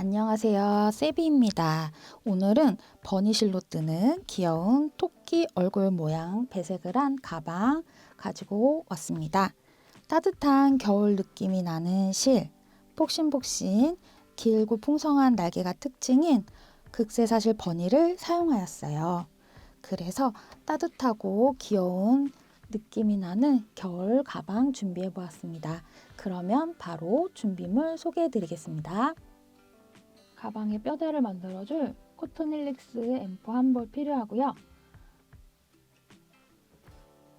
안녕하세요. 세비입니다. 오늘은 버니실로 뜨는 귀여운 토끼 얼굴 모양 배색을 한 가방 가지고 왔습니다. 따뜻한 겨울 느낌이 나는 실, 폭신폭신, 길고 풍성한 날개가 특징인 극세사실 버니를 사용하였어요. 그래서 따뜻하고 귀여운 느낌이 나는 겨울 가방 준비해 보았습니다. 그러면 바로 준비물 소개해 드리겠습니다. 가방에 뼈대를 만들어줄 코튼 힐릭스 M4 한 볼 필요하고요.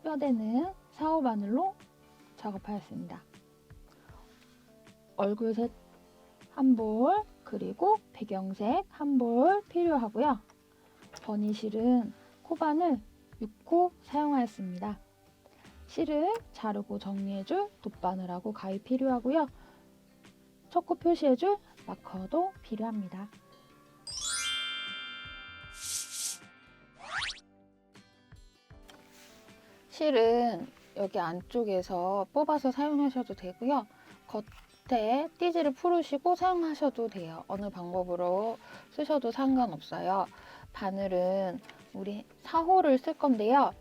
뼈대는 4호 바늘로 작업하였습니다. 얼굴색 한 볼, 그리고 배경색 한 볼 필요하고요. 버니실은 코바늘 6호 사용하였습니다. 실을 자르고 정리해줄 돗바늘하고 가위 필요하고요. 첫 코 표시해줄 마커도 필요합니다. 실은 여기 안쪽에서 뽑아서 사용하셔도 되고요. 겉에 띠지를 풀으시고 사용하셔도 돼요. 어느 방법으로 쓰셔도 상관없어요. 바늘은 우리 4호를 쓸 건데요.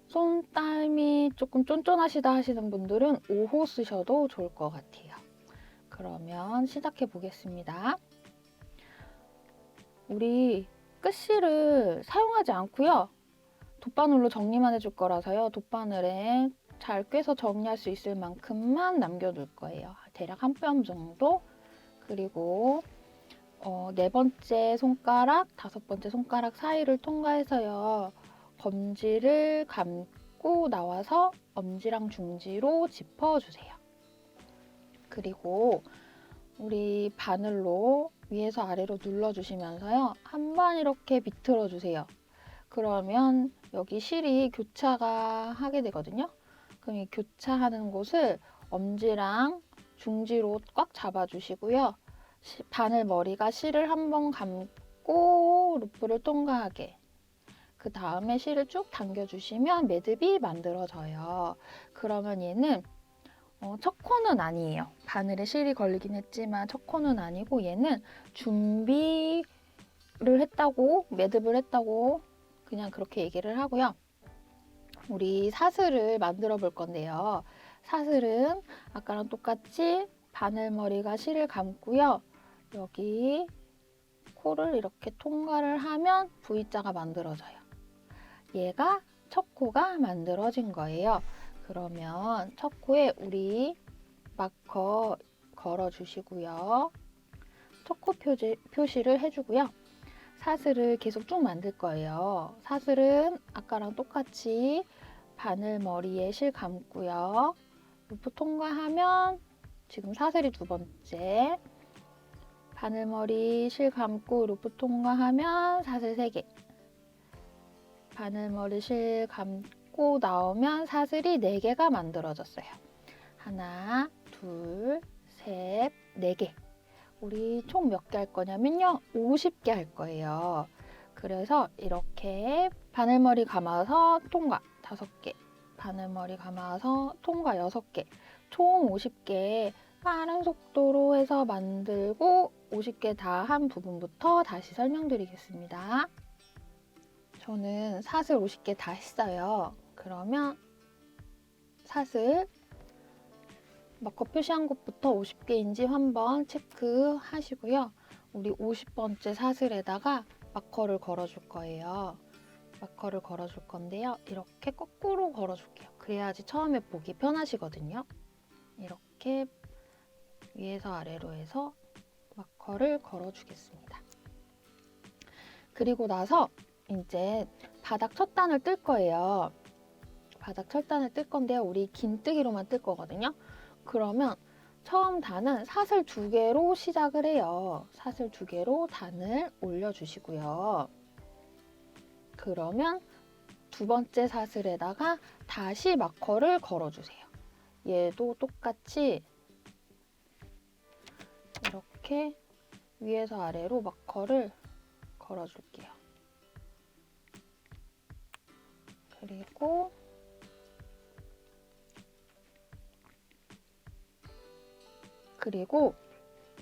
손땀이 조금 쫀쫀하시다 하시는 분들은 5호 쓰셔도 좋을 것 같아요. 그러면 시작해 보겠습니다. 우리 끝실을 사용하지 않고요. 돗바늘로 정리만 해줄 거라서요. 돗바늘에 잘 꿰서 정리할 수 있을 만큼만 남겨둘 거예요. 대략 한 뼘 정도. 그리고 네 번째 손가락, 다섯 번째 손가락 사이를 통과해서요. 검지를 감고 나와서 엄지랑 중지로 짚어주세요. 그리고 우리 바늘로 위에서 아래로 눌러주시면서요. 한 번 이렇게 비틀어 주세요. 그러면 여기 실이 교차가 하게 되거든요. 그럼 이 교차하는 곳을 엄지랑 중지로 꽉 잡아주시고요. 바늘 머리가 실을 한 번 감고 루프를 통과하게. 그 다음에 실을 쭉 당겨주시면 매듭이 만들어져요. 그러면 얘는 첫 코는 아니에요. 바늘에 실이 걸리긴 했지만 첫 코는 아니고 얘는 준비를 했다고, 매듭을 했다고 그냥 그렇게 얘기를 하고요. 우리 사슬을 만들어 볼 건데요. 사슬은 아까랑 똑같이 바늘머리가 실을 감고요. 여기 코를 이렇게 통과를 하면 V자가 만들어져요. 얘가 첫 코가 만들어진 거예요. 그러면 첫 코에 우리 마커 걸어주시고요. 첫 코 표시를 해주고요. 사슬을 계속 쭉 만들 거예요. 사슬은 아까랑 똑같이 바늘머리에 실 감고요. 루프 통과하면 지금 사슬이 두 번째. 바늘머리 실 감고 루프 통과하면 사슬 3개. 바늘머리 실 감고 나오면 사슬이 4개가 만들어졌어요. 하나, 둘, 셋, 4개. 우리 총 몇 개 할 거냐면요. 50개 할 거예요. 그래서 이렇게 바늘머리 감아서 통과 5개, 바늘머리 감아서 통과 6개, 총 50개 빠른 속도로 해서 만들고 50개 다 한 부분부터 다시 설명드리겠습니다. 저는 사슬 50개 다 했어요. 그러면 사슬 마커 표시한 곳부터 50개인지 한번 체크하시고요. 우리 50번째 사슬에다가 마커를 걸어줄 거예요. 마커를 걸어줄 건데요. 이렇게 거꾸로 걸어줄게요. 그래야지 처음에 보기 편하시거든요. 이렇게 위에서 아래로 해서 마커를 걸어주겠습니다. 그리고 나서 이제 바닥 첫 단을 뜰 거예요. 바닥 첫 단을 뜰 건데요. 우리 긴뜨기로만 뜰 거거든요. 그러면 처음 단은 사슬 2개로 시작을 해요. 사슬 2개로 단을 올려주시고요. 그러면 두 번째 사슬에다가 다시 마커를 걸어주세요. 얘도 똑같이 이렇게 위에서 아래로 마커를 걸어줄게요. 그리고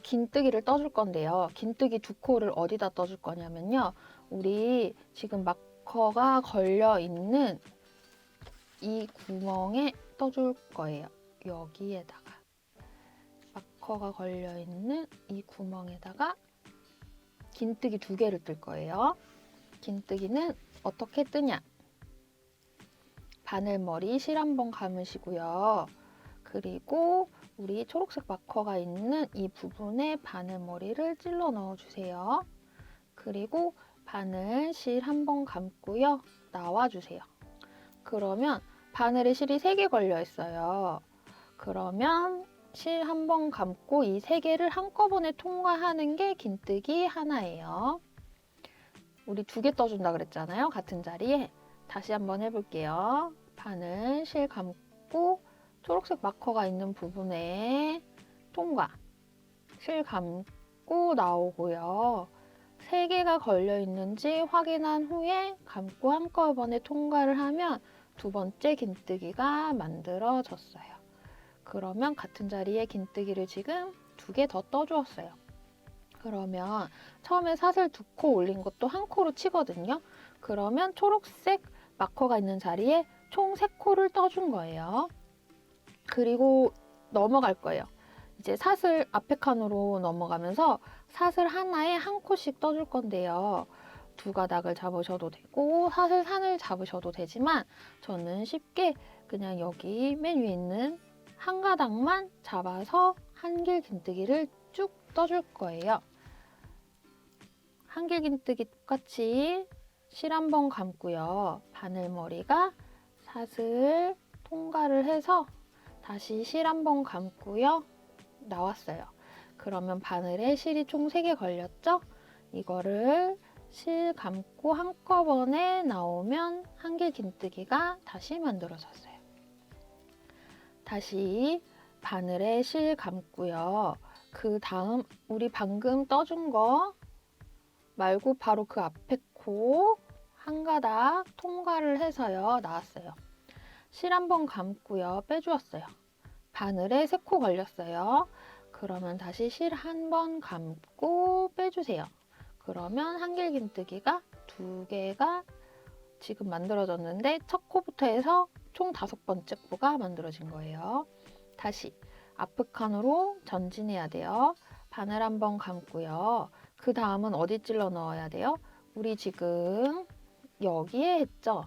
긴뜨기를 떠줄 건데요. 긴뜨기 두 코를 어디다 떠줄 거냐면요. 우리 지금 마커가 걸려 있는 이 구멍에 떠줄 거예요. 여기에다가 마커가 걸려 있는 이 구멍에다가 긴뜨기 두 개를 뜰 거예요. 긴뜨기는 어떻게 뜨냐? 바늘머리 실 한번 감으시고요. 그리고 우리 초록색 마커가 있는 이 부분에 바늘머리를 찔러 넣어주세요. 그리고 바늘 실 한번 감고요. 나와주세요. 그러면 바늘에 실이 3개 걸려 있어요. 그러면 실 한번 감고 이 3개를 한꺼번에 통과하는 게 긴뜨기 하나예요. 우리 2개 떠준다 그랬잖아요. 같은 자리에. 다시 한번 해볼게요. 바늘 실 감고 초록색 마커가 있는 부분에 통과. 실 감고 나오고요. 3개가 걸려 있는지 확인한 후에 감고 한꺼번에 통과를 하면 두 번째 긴뜨기가 만들어졌어요. 그러면 같은 자리에 긴뜨기를 지금 2개 더 떠주었어요. 그러면 처음에 사슬 2코 올린 것도 한 코로 치거든요. 그러면 초록색 마커가 있는 자리에 총 3코를 떠준 거예요. 그리고 넘어갈 거예요. 이제 사슬 앞에 칸으로 넘어가면서 사슬 하나에 한 코씩 떠줄 건데요. 2가닥을 잡으셔도 되고 사슬 산을 잡으셔도 되지만 저는 쉽게 그냥 여기 맨 위에 있는 한 가닥만 잡아서 한길 긴뜨기를 쭉 떠줄 거예요. 한길 긴뜨기 똑같이 실 한번 감고요. 바늘머리가 사슬 통과를 해서 다시 실 한번 감고요. 나왔어요. 그러면 바늘에 실이 총 3개 걸렸죠? 이거를 실 감고 한꺼번에 나오면 한길 긴뜨기가 다시 만들어졌어요. 다시 바늘에 실 감고요. 그 다음 우리 방금 떠준 거 말고 바로 그 앞에 코 한 가닥 통과를 해서요. 나왔어요. 실 한번 감고요. 빼주었어요. 바늘에 3코 걸렸어요. 그러면 다시 실 한 번 감고 빼주세요. 그러면 한길 긴뜨기가 2개가 지금 만들어졌는데 첫 코부터 해서 총 5번째 코가 만들어진 거예요. 다시 앞에 칸으로 전진해야 돼요. 바늘 한번 감고요. 그 다음은 어디 찔러 넣어야 돼요? 우리 지금 여기에 했죠?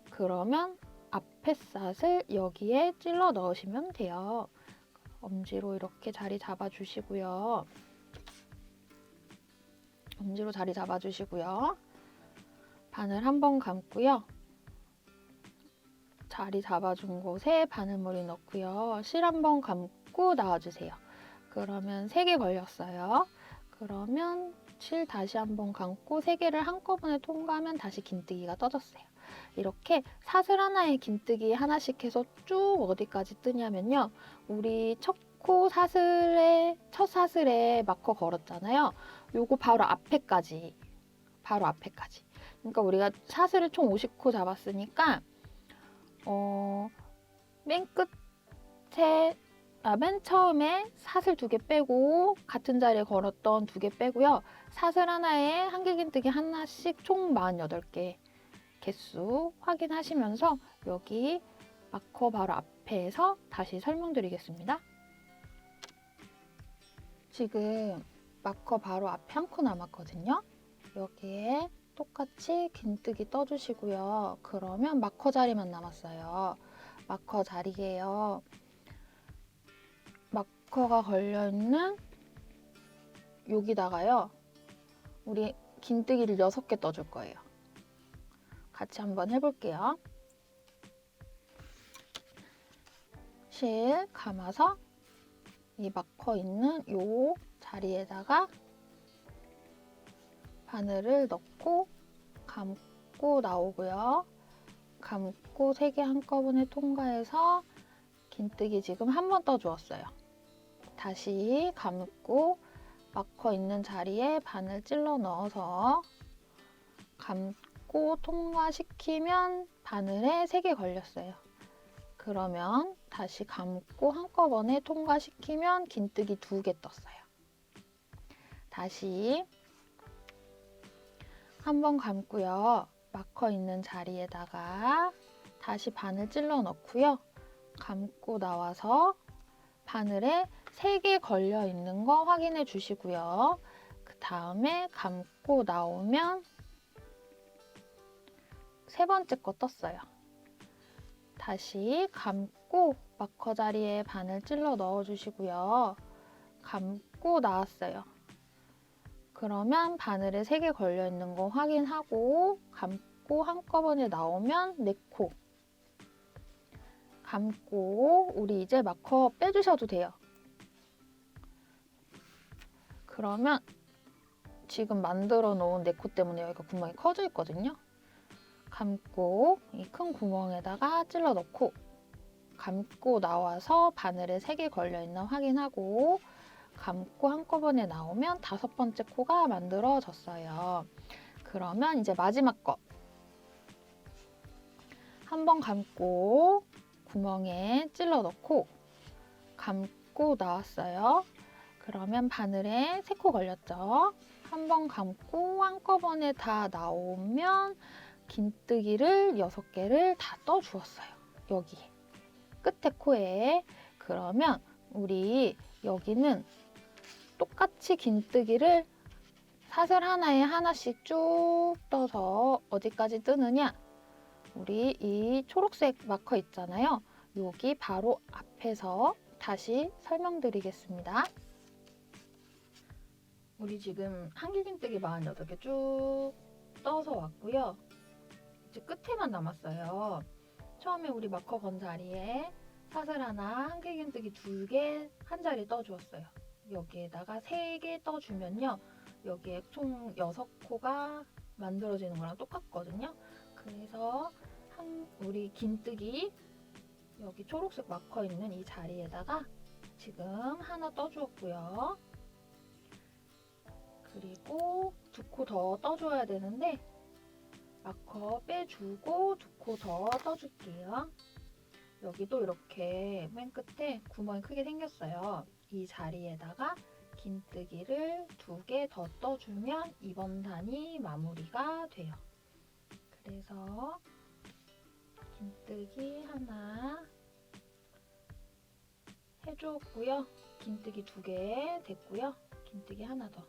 그러면 앞에 샷을 여기에 찔러 넣으시면 돼요. 엄지로 이렇게 자리 잡아주시고요. 엄지로 자리 잡아주시고요. 바늘 한번 감고요. 자리 잡아준 곳에 바늘머리 넣고요. 실 한번 감고 나와주세요. 그러면 3개 걸렸어요. 그러면 실 다시 한번 감고 3개를 한꺼번에 통과하면 다시 긴뜨기가 떠졌어요. 이렇게 사슬 하나에 긴뜨기 하나씩 해서 쭉 어디까지 뜨냐면요. 우리 첫 코 사슬에 첫 사슬에 마커 걸었잖아요. 요거 바로 앞에까지. 그러니까 우리가 사슬을 총 50코 잡았으니까 맨 끝에 맨 처음에 사슬 2개 빼고 같은 자리에 걸었던 2개 빼고요. 사슬 하나에 한길 긴뜨기 하나씩 총 48개 개수 확인하시면서 여기 마커 바로 앞에서 다시 설명드리겠습니다. 지금 마커 바로 앞에 한 코 남았거든요. 여기에 똑같이 긴뜨기 떠주시고요. 그러면 마커 자리만 남았어요. 마커 자리에요. 마커가 걸려있는 여기다가요. 우리 긴뜨기를 6개 떠줄 거예요. 같이 한번 해볼게요. 실 감아서 이 마커 있는 요 자리에다가 바늘을 넣고 감고 나오고요. 감고 3개 한꺼번에 통과해서 긴뜨기 지금 한 번 떠주었어요. 다시 감고 마커 있는 자리에 바늘 찔러 넣어서 감고 통과시키면 바늘에 3개 걸렸어요. 그러면 다시 감고 한꺼번에 통과시키면 긴뜨기 2개 떴어요. 다시 한번 감고요. 마커 있는 자리에다가 다시 바늘 찔러 넣고요. 감고 나와서 바늘에 3개 걸려 있는 거 확인해 주시고요. 그 다음에 감고 나오면 3번째 거 떴어요. 다시 감고 마커 자리에 바늘 찔러 넣어 주시고요. 감고 나왔어요. 그러면 바늘에 3개 걸려 있는 거 확인하고 감고 한꺼번에 나오면 4코 감고 우리 이제 마커 빼주셔도 돼요. 그러면 지금 만들어 놓은 4코 때문에 여기가 구멍이 커져 있거든요. 감고 이 큰 구멍에다가 찔러 넣고 감고 나와서 바늘에 3개 걸려 있나 확인하고 감고 한꺼번에 나오면 5번째 코가 만들어졌어요. 그러면 이제 마지막 거 한번 감고 구멍에 찔러 넣고 감고 나왔어요. 그러면 바늘에 3코 걸렸죠. 한번 감고 한꺼번에 다 나오면 긴뜨기를 6개를 다 떠주었어요. 여기 끝에 코에. 그러면 우리 여기는 똑같이 긴뜨기를 사슬 하나에 하나씩 쭉 떠서 어디까지 뜨느냐? 우리 이 초록색 마커 있잖아요. 여기 바로 앞에서 다시 설명드리겠습니다. 우리 지금 한길긴뜨기 48개 쭉 떠서 왔고요. 이제 끝에만 남았어요. 처음에 우리 마커 건 자리에 사슬 하나, 한길긴뜨기 2개 한 자리 떠주었어요. 여기에다가 3개 떠주면요. 여기에 총 6코가 만들어지는 거랑 똑같거든요. 그래서 우리 긴뜨기 여기 초록색 마커 있는 이 자리에다가 지금 하나 떠주었고요. 그리고 2코 더 떠줘야 되는데 마커 빼주고 2코 더 떠줄게요. 여기도 이렇게 맨 끝에 구멍이 크게 생겼어요. 이 자리에다가 긴뜨기를 2개 더 떠주면 이번 단이 마무리가 돼요. 그래서 긴뜨기 하나 해주었고요. 긴뜨기 2개 됐고요. 긴뜨기 하나 더.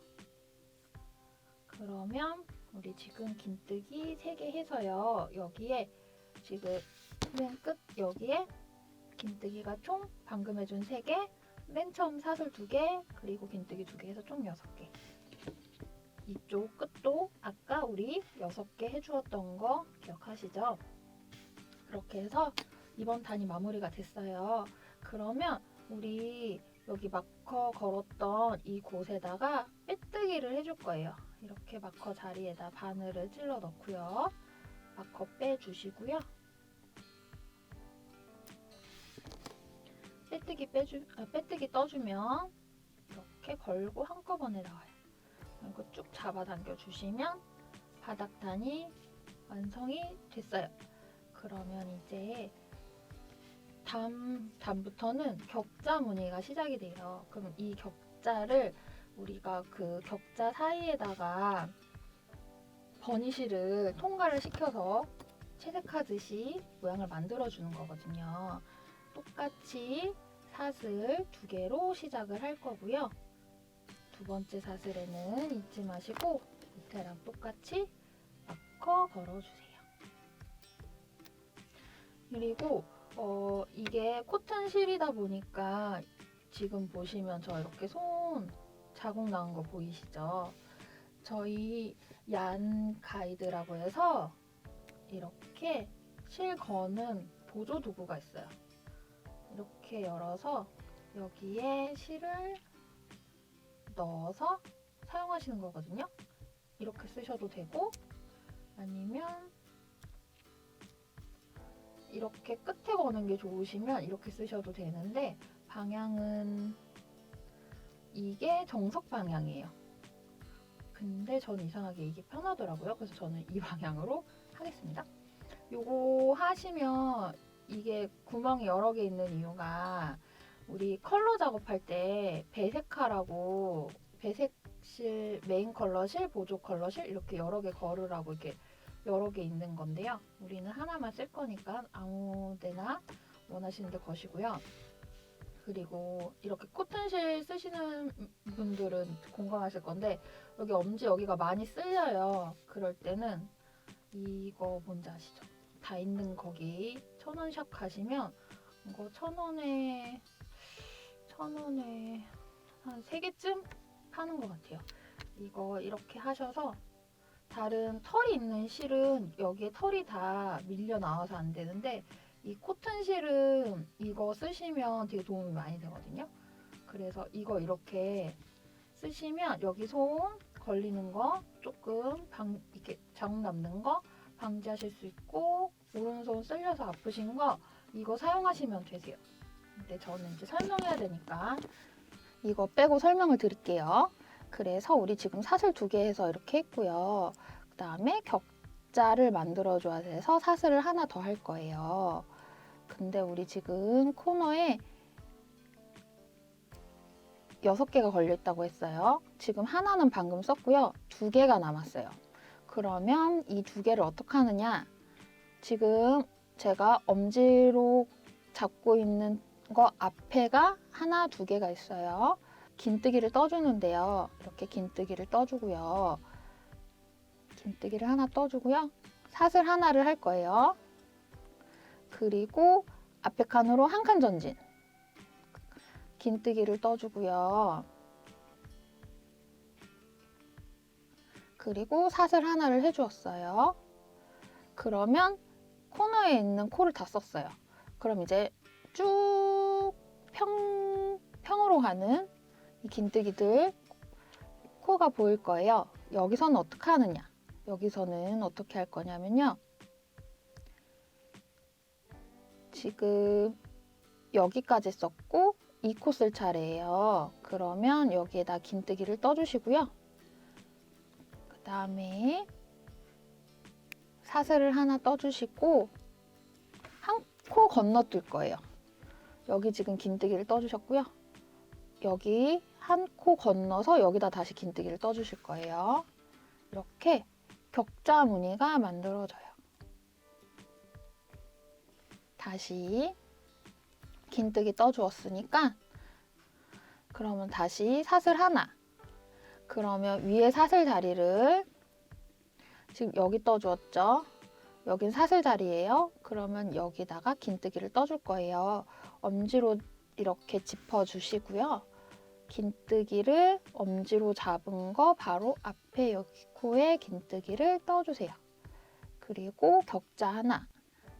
그러면 우리 지금 긴뜨기 3개 해서요. 여기에 지금 맨 끝 여기에 긴뜨기가 총 방금 해준 3개, 맨 처음 사슬 2개, 그리고 긴뜨기 2개 해서 총 6개. 이쪽 끝도 아까 우리 6개 해주었던 거 기억하시죠? 그렇게 해서 이번 단이 마무리가 됐어요. 그러면 우리 여기 마커 걸었던 이 곳에다가 빼뜨기를 해줄 거예요. 이렇게 마커 자리에다 바늘을 찔러 넣고요. 마커 빼주시고요. 빼뜨기 떠주면 이렇게 걸고 한꺼번에 나와요. 이거 쭉 잡아당겨 주시면 바닥단이 완성이 됐어요. 그러면 이제 다음부터는 격자 무늬가 시작이 돼요. 그럼 이 격자를 우리가 그 격자 사이에다가 버니쉬를 통과를 시켜서 채색하듯이 모양을 만들어 주는 거거든요. 똑같이 사슬 2개로 시작을 할 거고요. 2번째 사슬에는 잊지 마시고 밑에랑 똑같이 마커 걸어주세요. 그리고 이게 코튼 실이다 보니까 지금 보시면 저 이렇게 손 자국 나는 거 보이시죠? 저희 얀 가이드라고 해서 이렇게 실 거는 보조 도구가 있어요. 이렇게 열어서 여기에 실을 넣어서 사용하시는 거거든요. 이렇게 쓰셔도 되고 아니면 이렇게 끝에 거는 게 좋으시면 이렇게 쓰셔도 되는데 방향은 이게 정석 방향이에요. 근데 저는 이상하게 이게 편하더라고요. 그래서 저는 이 방향으로 하겠습니다. 요거 하시면 이게 구멍이 여러 개 있는 이유가 우리 컬러 작업할 때 배색하라고 배색 실 메인 컬러실, 보조 컬러실 이렇게 여러 개 걸으라고 이렇게 여러 개 있는 건데요. 우리는 하나만 쓸 거니까 아무 데나 원하시는 데 거시고요. 그리고 이렇게 코튼실 쓰시는 분들은 공감하실 건데 여기 엄지 여기가 많이 쓸려요. 그럴 때는 이거 뭔지 아시죠? 다 있는 거기 1000원 샵 가시면 이거 1000원에 한 3개쯤 파는 것 같아요. 이거 이렇게 하셔서 다른 털이 있는 실은 여기에 털이 다 밀려 나와서 안 되는데 이 코튼 실은 이거 쓰시면 되게 도움이 많이 되거든요. 그래서 이거 이렇게 쓰시면 여기 손 걸리는 거 조금 이렇게 자국 남는 거 방지하실 수 있고 오른손 쓸려서 아프신 거 이거 사용하시면 되세요. 근데 저는 이제 설명해야 되니까 이거 빼고 설명을 드릴게요. 그래서 우리 지금 사슬 2개 해서 이렇게 했고요. 그 다음에 격자를 만들어줘야 돼서 사슬을 하나 더 할 거예요. 근데 우리 지금 코너에 6개가 걸려있다고 했어요. 지금 하나는 방금 썼고요. 2개가 남았어요. 그러면 이 2개를 어떻게 하느냐? 지금 제가 엄지로 잡고 있는 거 앞에가 하나, 2개가 있어요. 긴뜨기를 떠주는데요. 이렇게 긴뜨기를 떠주고요. 긴뜨기를 하나 떠주고요. 사슬 하나를 할 거예요. 그리고 앞에 칸으로 한 칸 전진. 긴뜨기를 떠주고요. 그리고 사슬 하나를 해주었어요. 그러면 코너에 있는 코를 다 썼어요. 그럼 이제 쭉 평으로 가는 이 긴뜨기들 코가 보일 거예요. 여기서는 어떻게 하느냐? 여기서는 어떻게 할 거냐면요. 지금 여기까지 썼고 이 코 쓸 차례예요. 그러면 여기에다 긴뜨기를 떠주시고요. 그 다음에 사슬을 하나 떠주시고 한 코 건너뛸 거예요. 여기 지금 긴뜨기를 떠주셨고요. 여기 한 코 건너서 여기다 다시 긴뜨기를 떠주실 거예요. 이렇게 격자 무늬가 만들어져요. 다시 긴뜨기 떠주었으니까 그러면 다시 사슬 하나. 그러면 위에 사슬 자리를 지금 여기 떠주었죠? 여긴 사슬 자리예요. 그러면 여기다가 긴뜨기를 떠줄 거예요. 엄지로 이렇게 짚어주시고요. 긴뜨기를 엄지로 잡은 거 바로 앞에 여기 코에 긴뜨기를 떠주세요. 그리고 격자 하나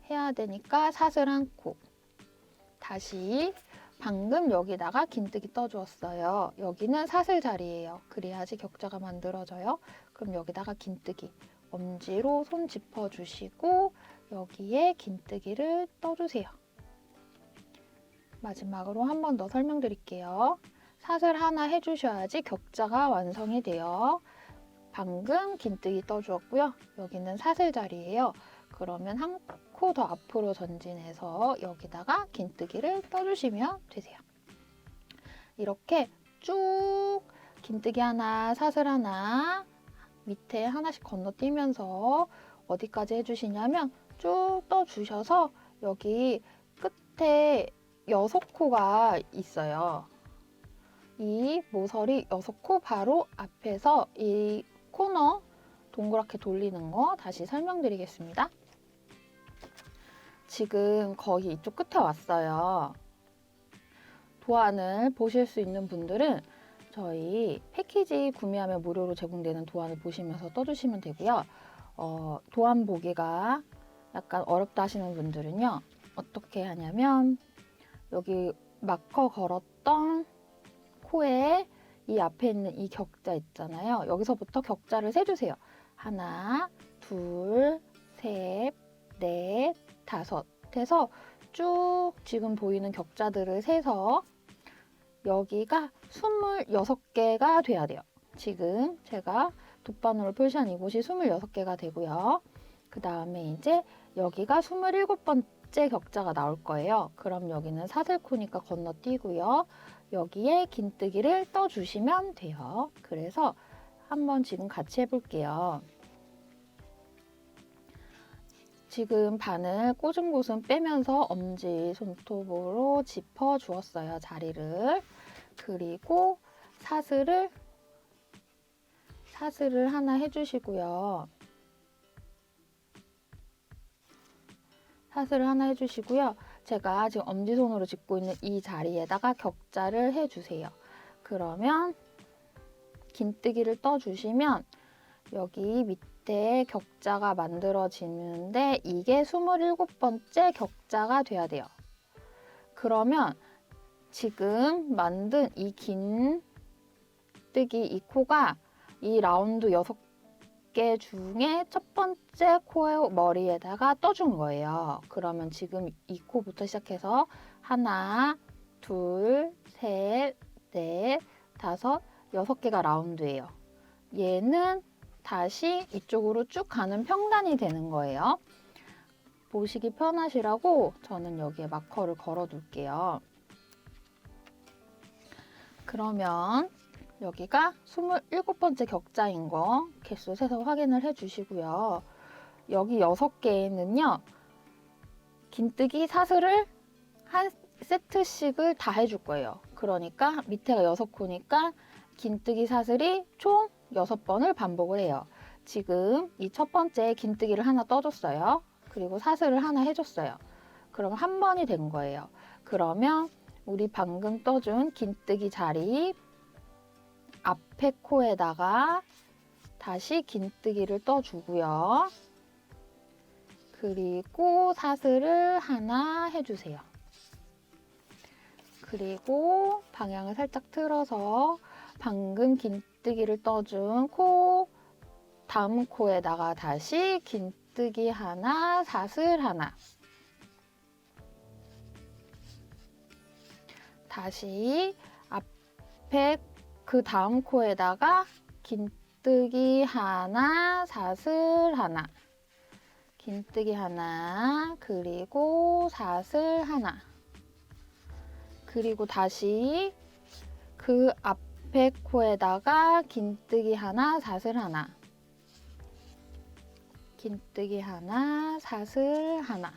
해야 되니까 사슬 한 코. 다시 방금 여기다가 긴뜨기 떠주었어요. 여기는 사슬 자리예요. 그래야지 격자가 만들어져요. 그럼 여기다가 긴뜨기. 엄지로 손 짚어주시고 여기에 긴뜨기를 떠주세요. 마지막으로 한 번 더 설명드릴게요. 사슬 하나 해주셔야지 격자가 완성이 돼요. 방금 긴뜨기 떠주었고요. 여기는 사슬 자리예요. 그러면 한 코 더 앞으로 전진해서 여기다가 긴뜨기를 떠주시면 되세요. 이렇게 쭉 긴뜨기 하나, 사슬 하나 밑에 하나씩 건너뛰면서 어디까지 해주시냐면 쭉 떠주셔서 여기 끝에 6코가 있어요. 이 모서리 6코 바로 앞에서 이 코너 동그랗게 돌리는 거 다시 설명드리겠습니다. 지금 거의 이쪽 끝에 왔어요. 도안을 보실 수 있는 분들은 저희 패키지 구매하면 무료로 제공되는 도안을 보시면서 떠주시면 되고요. 도안 보기가 약간 어렵다 하시는 분들은요. 어떻게 하냐면 여기 마커 걸었던 코에 이 앞에 있는 이 격자 있잖아요. 여기서부터 격자를 세주세요. 하나, 둘, 셋, 넷, 다섯 해서 쭉 지금 보이는 격자들을 세서 여기가 26개가 돼야 돼요. 지금 제가 돗바늘로 표시한 이곳이 26개가 되고요. 그 다음에 이제 여기가 27번 10번째 격자가 나올 거예요. 그럼 여기는 사슬코니까 건너뛰고요. 여기에 긴뜨기를 떠주시면 돼요. 그래서 한번 지금 같이 해볼게요. 지금 바늘 꽂은 곳은 빼면서 엄지 손톱으로 짚어 주었어요. 자리를. 그리고 사슬을 하나 해주시고요. 사슬을 하나 해주시고요. 제가 지금 엄지손으로 짚고 있는 이 자리에다가 격자를 해주세요. 그러면 긴뜨기를 떠주시면 여기 밑에 격자가 만들어지는데 이게 27번째 격자가 돼야 돼요. 그러면 지금 만든 이 긴뜨기 이 코가 이 라운드 6개 중에 첫 번째 코 머리에다가 떠준 거예요. 그러면 지금 이 코부터 시작해서 하나, 둘, 셋, 넷, 다섯, 6개가 라운드예요. 얘는 다시 이쪽으로 쭉 가는 평단이 되는 거예요. 보시기 편하시라고 저는 여기에 마커를 걸어 둘게요. 그러면 여기가 27번째 격자인 거 개수 세서 확인을 해주시고요. 여기 6개에는요. 긴뜨기 사슬을 한 세트씩을 다 해줄 거예요. 그러니까 밑에가 6코니까 긴뜨기 사슬이 총 6번을 반복을 해요. 지금 이 첫 번째 긴뜨기를 하나 떠줬어요. 그리고 사슬을 하나 해줬어요. 그러면 한 번이 된 거예요. 그러면 우리 방금 떠준 긴뜨기 자리 앞에 코에다가 다시 긴뜨기를 떠주고요. 그리고 사슬을 하나 해주세요. 그리고 방향을 살짝 틀어서 방금 긴뜨기를 떠준 코 다음 코에다가 다시 긴뜨기 하나, 사슬 하나. 다시 앞에 그 다음 코에다가 긴뜨기 하나, 사슬 하나. 긴뜨기 하나, 그리고 사슬 하나. 그리고 다시 그 앞에 코에다가 긴뜨기 하나, 사슬 하나. 긴뜨기 하나, 사슬 하나.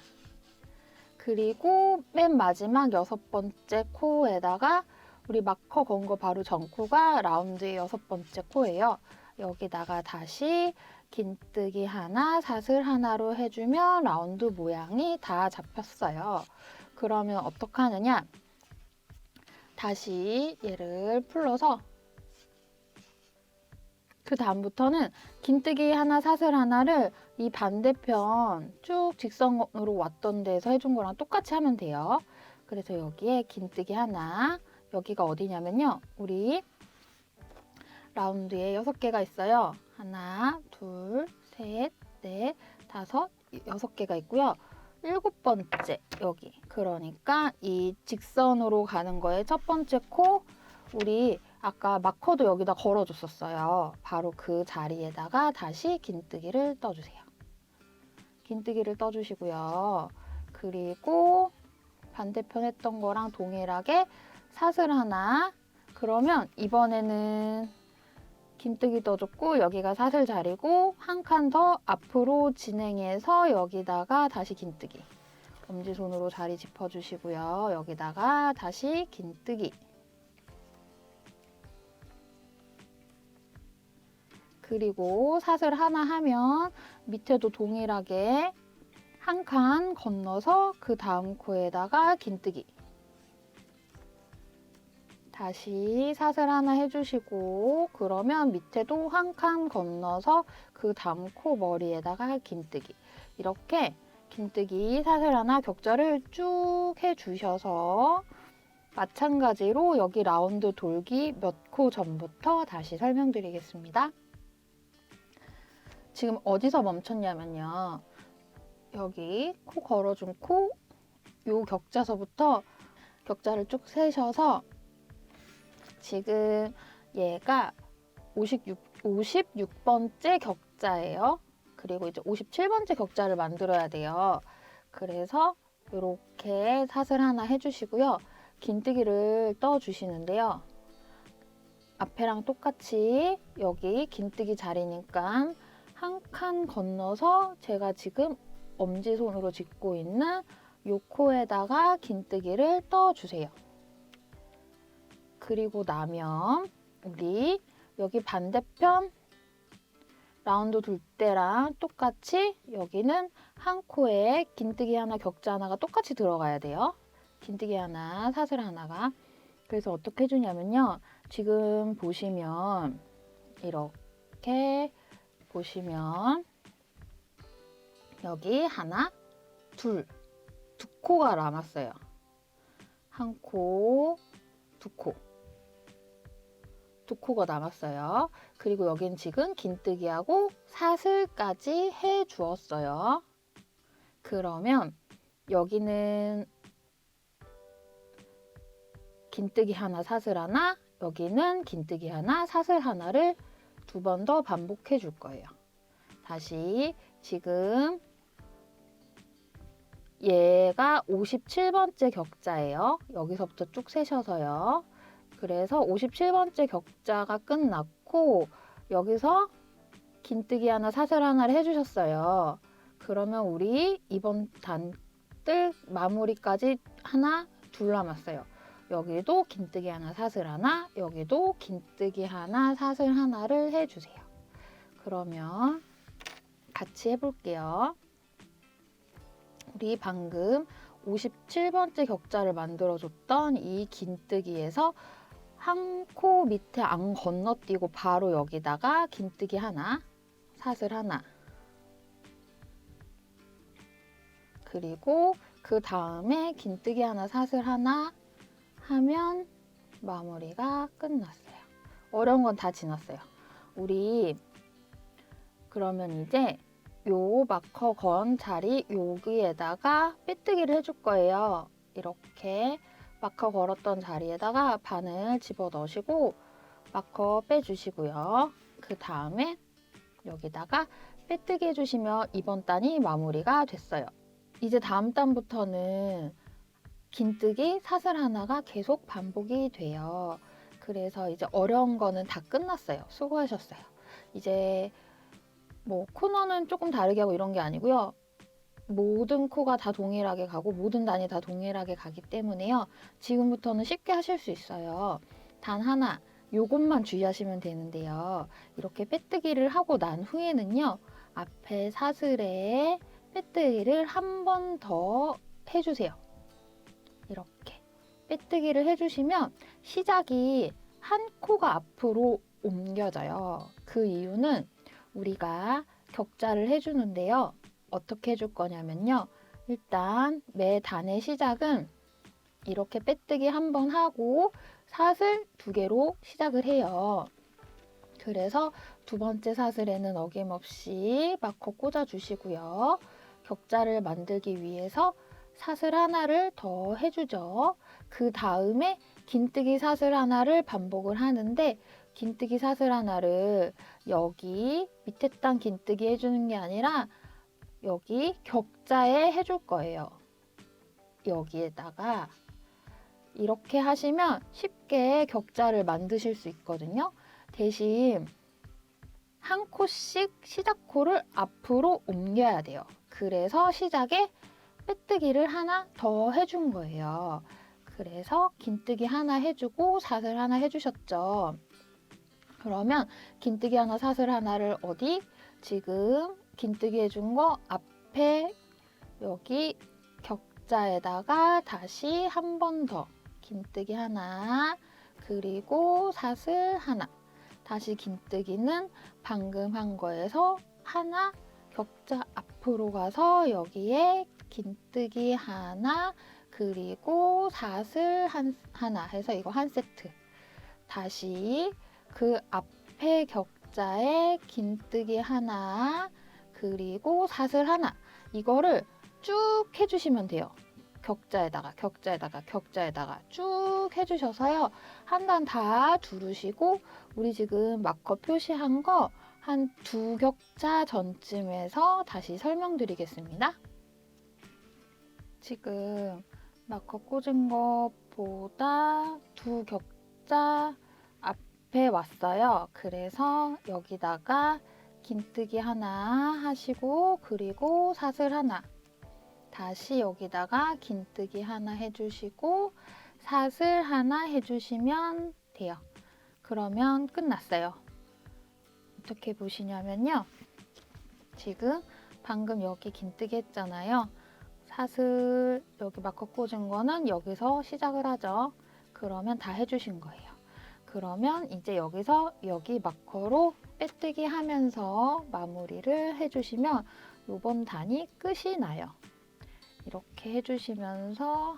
그리고 맨 마지막 6번째 코에다가 우리 마커 건 거 바로 전 코가 라운드의 6번째 코예요. 여기다가 다시 긴뜨기 하나, 사슬 하나로 해주면 라운드 모양이 다 잡혔어요. 그러면 어떻게 하느냐? 다시 얘를 풀러서 그 다음부터는 긴뜨기 하나, 사슬 하나를 이 반대편 쭉 직선으로 왔던 데에서 해준 거랑 똑같이 하면 돼요. 그래서 여기에 긴뜨기 하나, 여기가 어디냐면요. 우리 라운드에 6개가 있어요. 하나, 둘, 셋, 넷, 다섯, 6개가 있고요. 7번째 여기. 그러니까 이 직선으로 가는 거에 첫 번째 코 우리 아까 마커도 여기다 걸어줬었어요. 바로 그 자리에다가 다시 긴뜨기를 떠주세요. 긴뜨기를 떠주시고요. 그리고 반대편 했던 거랑 동일하게 사슬 하나. 그러면 이번에는 긴뜨기 떠줬고 여기가 사슬 자리고 한 칸 더 앞으로 진행해서 여기다가 다시 긴뜨기. 엄지손으로 자리 짚어주시고요. 여기다가 다시 긴뜨기. 그리고 사슬 하나 하면 밑에도 동일하게 한 칸 건너서 그 다음 코에다가 긴뜨기. 다시 사슬 하나 해주시고 그러면 밑에도 한 칸 건너서 그 다음 코 머리에다가 긴뜨기. 이렇게 긴뜨기 사슬 하나 격자를 쭉 해주셔서 마찬가지로 여기 라운드 돌기 몇 코 전부터 다시 설명드리겠습니다. 지금 어디서 멈췄냐면요. 여기 코 걸어준 코, 요 격자서부터 격자를 쭉 세셔서 지금 얘가 56번째 격자예요. 그리고 이제 57번째 격자를 만들어야 돼요. 그래서 이렇게 사슬 하나 해주시고요. 긴뜨기를 떠주시는데요. 앞에랑 똑같이 여기 긴뜨기 자리니까 한 칸 건너서 제가 지금 엄지손으로 짚고 있는 요 코에다가 긴뜨기를 떠주세요. 그리고 나면 우리 여기 반대편 라운드 돌 때랑 똑같이 여기는 한 코에 긴뜨기 하나, 격자 하나가 똑같이 들어가야 돼요. 긴뜨기 하나, 사슬 하나가. 그래서 어떻게 해주냐면요. 지금 보시면 이렇게 보시면 여기 하나, 두 코가 남았어요. 한 코, 두 코가 남았어요. 그리고 여긴 지금 긴뜨기하고 사슬까지 해 주었어요. 그러면 여기는 긴뜨기 하나, 사슬 하나, 여기는 긴뜨기 하나, 사슬 하나를 두 번 더 반복해 줄 거예요. 다시 지금 얘가 57번째 격자예요. 여기서부터 쭉 세셔서요. 그래서 57번째 격자가 끝났고 여기서 긴뜨기 하나, 사슬 하나를 해주셨어요. 그러면 우리 이번 단뜰 마무리까지 하나, 둘 남았어요. 여기도 긴뜨기 하나, 사슬 하나, 여기도 긴뜨기 하나, 사슬 하나를 해주세요. 그러면 같이 해볼게요. 우리 방금 57번째 격자를 만들어줬던 이 긴뜨기에서 한 코 밑에 안 건너뛰고 바로 여기다가 긴뜨기 하나, 사슬 하나, 그리고 그 다음에 긴뜨기 하나, 사슬 하나 하면 마무리가 끝났어요. 어려운 건 다 지났어요. 우리 그러면 이제 요 마커 건 자리 여기에다가 빼뜨기를 해줄 거예요. 이렇게 마커 걸었던 자리에다가 바늘 집어 넣으시고 마커 빼주시고요. 그 다음에 여기다가 빼뜨기 해주시면 이번 단이 마무리가 됐어요. 이제 다음 단부터는 긴뜨기, 사슬 하나가 계속 반복이 돼요. 그래서 이제 어려운 거는 다 끝났어요. 수고하셨어요. 이제 뭐 코너는 조금 다르게 하고 이런 게 아니고요. 모든 코가 다 동일하게 가고 모든 단이 다 동일하게 가기 때문에요. 지금부터는 쉽게 하실 수 있어요. 단 하나, 요것만 주의하시면 되는데요. 이렇게 빼뜨기를 하고 난 후에는요. 앞에 사슬에 빼뜨기를 한 번 더 해주세요. 이렇게 빼뜨기를 해주시면 시작이 한 코가 앞으로 옮겨져요. 그 이유는 우리가 격자를 해주는데요. 어떻게 해줄 거냐면요. 일단 매 단의 시작은 이렇게 빼뜨기 한 번 하고 사슬 두 개로 시작을 해요. 그래서 두 번째 사슬에는 어김없이 마커 꽂아주시고요. 격자를 만들기 위해서 사슬 하나를 더 해주죠. 그 다음에 긴뜨기 사슬 하나를 반복을 하는데 긴뜨기 사슬 하나를 여기 밑에 단 긴뜨기 해주는 게 아니라 여기 격자에 해줄 거예요. 여기에다가 이렇게 하시면 쉽게 격자를 만드실 수 있거든요. 대신 한 코씩 시작 코를 앞으로 옮겨야 돼요. 그래서 시작에 빼뜨기를 하나 더 해준 거예요. 그래서 긴뜨기 하나 해주고 사슬 하나 해주셨죠. 그러면 긴뜨기 하나, 사슬 하나를 어디? 지금 긴뜨기 해준 거 앞에 여기 격자에다가 다시 한 번 더 긴뜨기 하나, 그리고 사슬 하나. 다시 긴뜨기는 방금 한 거에서 하나, 격자 앞으로 가서 여기에 긴뜨기 하나, 그리고 사슬 하나 해서 이거 한 세트. 다시 그 앞에 격자에 긴뜨기 하나, 그리고 사슬 하나. 이거를 쭉 해주시면 돼요. 격자에다가 쭉 해주셔서요. 한 단 다 두르시고 우리 지금 마커 표시한 거 한 두 격자 전쯤에서 다시 설명드리겠습니다. 지금 마커 꽂은 것보다 두 격자 앞에 왔어요. 그래서 여기다가 긴뜨기 하나 하시고 그리고 사슬 하나, 다시 여기다가 긴뜨기 하나 해주시고 사슬 하나 해주시면 돼요. 그러면 끝났어요. 어떻게 보시냐면요. 지금 방금 여기 긴뜨기 했잖아요. 사슬 여기 마커 꽂은 거는 여기서 시작을 하죠. 그러면 다 해주신 거예요. 그러면 이제 여기서 여기 마커로 빼뜨기 하면서 마무리를 해주시면 이번 단이 끝이 나요. 이렇게 해주시면서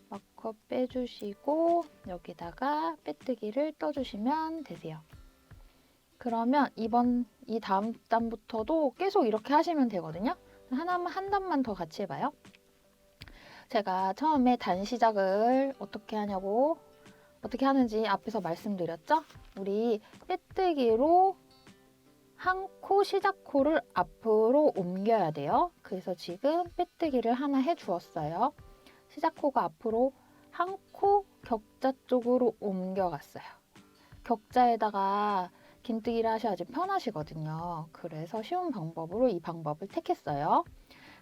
마커 빼주시고 여기다가 빼뜨기를 떠주시면 되세요. 그러면 이 다음 단부터도 계속 이렇게 하시면 되거든요. 한 단만 더 같이 해봐요. 제가 처음에 단 시작을 어떻게 하는지 앞에서 말씀드렸죠? 우리 빼뜨기로 한 코 시작 코를 앞으로 옮겨야 돼요. 그래서 지금 빼뜨기를 하나 해주었어요. 시작 코가 앞으로 한 코 격자 쪽으로 옮겨갔어요. 격자에다가 긴뜨기를 하셔야지 편하시거든요. 그래서 쉬운 방법으로 이 방법을 택했어요.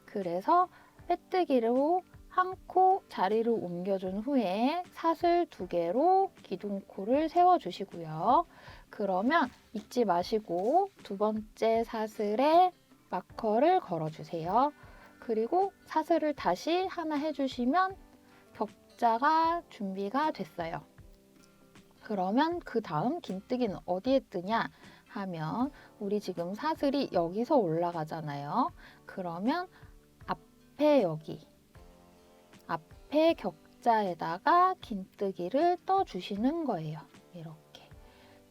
그래서 빼뜨기로 한 코 자리를 옮겨준 후에 사슬 2개로 기둥코를 세워주시고요. 그러면 잊지 마시고 두 번째 사슬에 마커를 걸어주세요. 그리고 사슬을 다시 하나 해주시면 격자가 준비가 됐어요. 그러면 그 다음 긴뜨기는 어디에 뜨냐 하면 우리 지금 사슬이 여기서 올라가잖아요. 그러면 앞에 격자에다가 긴뜨기를 떠주시는 거예요. 이렇게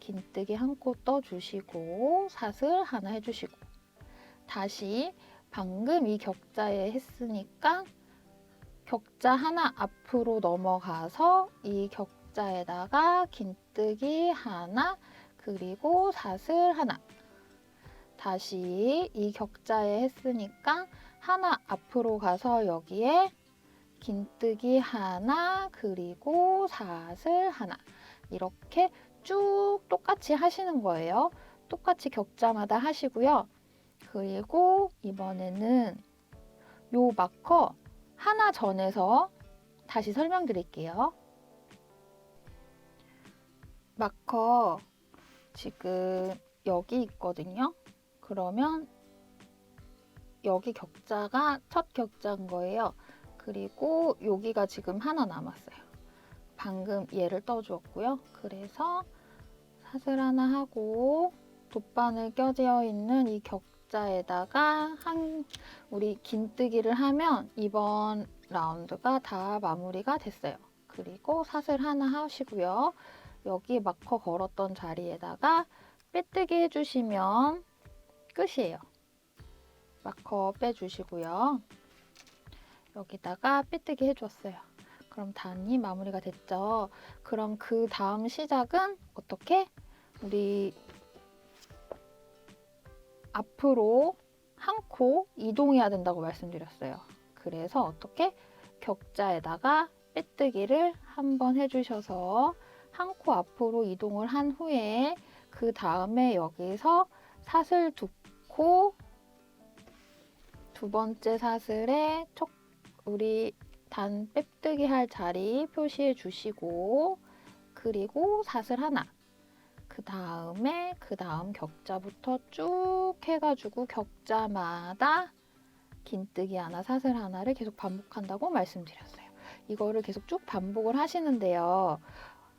긴뜨기 한 코 떠주시고 사슬 하나 해주시고 다시 방금 이 격자에 했으니까 격자 하나 앞으로 넘어가서 이 격자에다가 긴뜨기 하나 그리고 사슬 하나, 다시 이 격자에 했으니까 하나 앞으로 가서 여기에 긴뜨기 하나 그리고 사슬 하나, 이렇게 쭉 똑같이 하시는 거예요. 똑같이 격자마다 하시고요. 그리고 이번에는 요 마커 하나 전에서 다시 설명드릴게요. 마커 지금 여기 있거든요. 그러면 여기 격자가 첫 격자인 거예요. 그리고 여기가 지금 하나 남았어요. 방금 얘를 떠주었고요. 그래서 사슬 하나 하고 돗바늘 껴져 있는 이 격자에다가 우리 긴뜨기를 하면 이번 라운드가 다 마무리가 됐어요. 그리고 사슬 하나 하시고요. 여기 마커 걸었던 자리에다가 빼뜨기 해주시면 끝이에요. 마커 빼주시고요. 여기다가 빼뜨기 해줬어요. 그럼 단이 마무리가 됐죠. 그럼 그 다음 시작은 어떻게? 우리 앞으로 한 코 이동해야 된다고 말씀드렸어요. 그래서 어떻게? 격자에다가 빼뜨기를 한번 해주셔서 한 코 앞으로 이동을 한 후에 그 다음에 여기서 사슬 2코 두 번째 사슬에 우리 단 빼뜨기 할 자리 표시해 주시고 그리고 사슬 하나, 그 다음 격자부터 쭉 해가지고 격자마다 긴뜨기 하나, 사슬 하나를 계속 반복한다고 말씀드렸어요. 이거를 계속 쭉 반복을 하시는데요.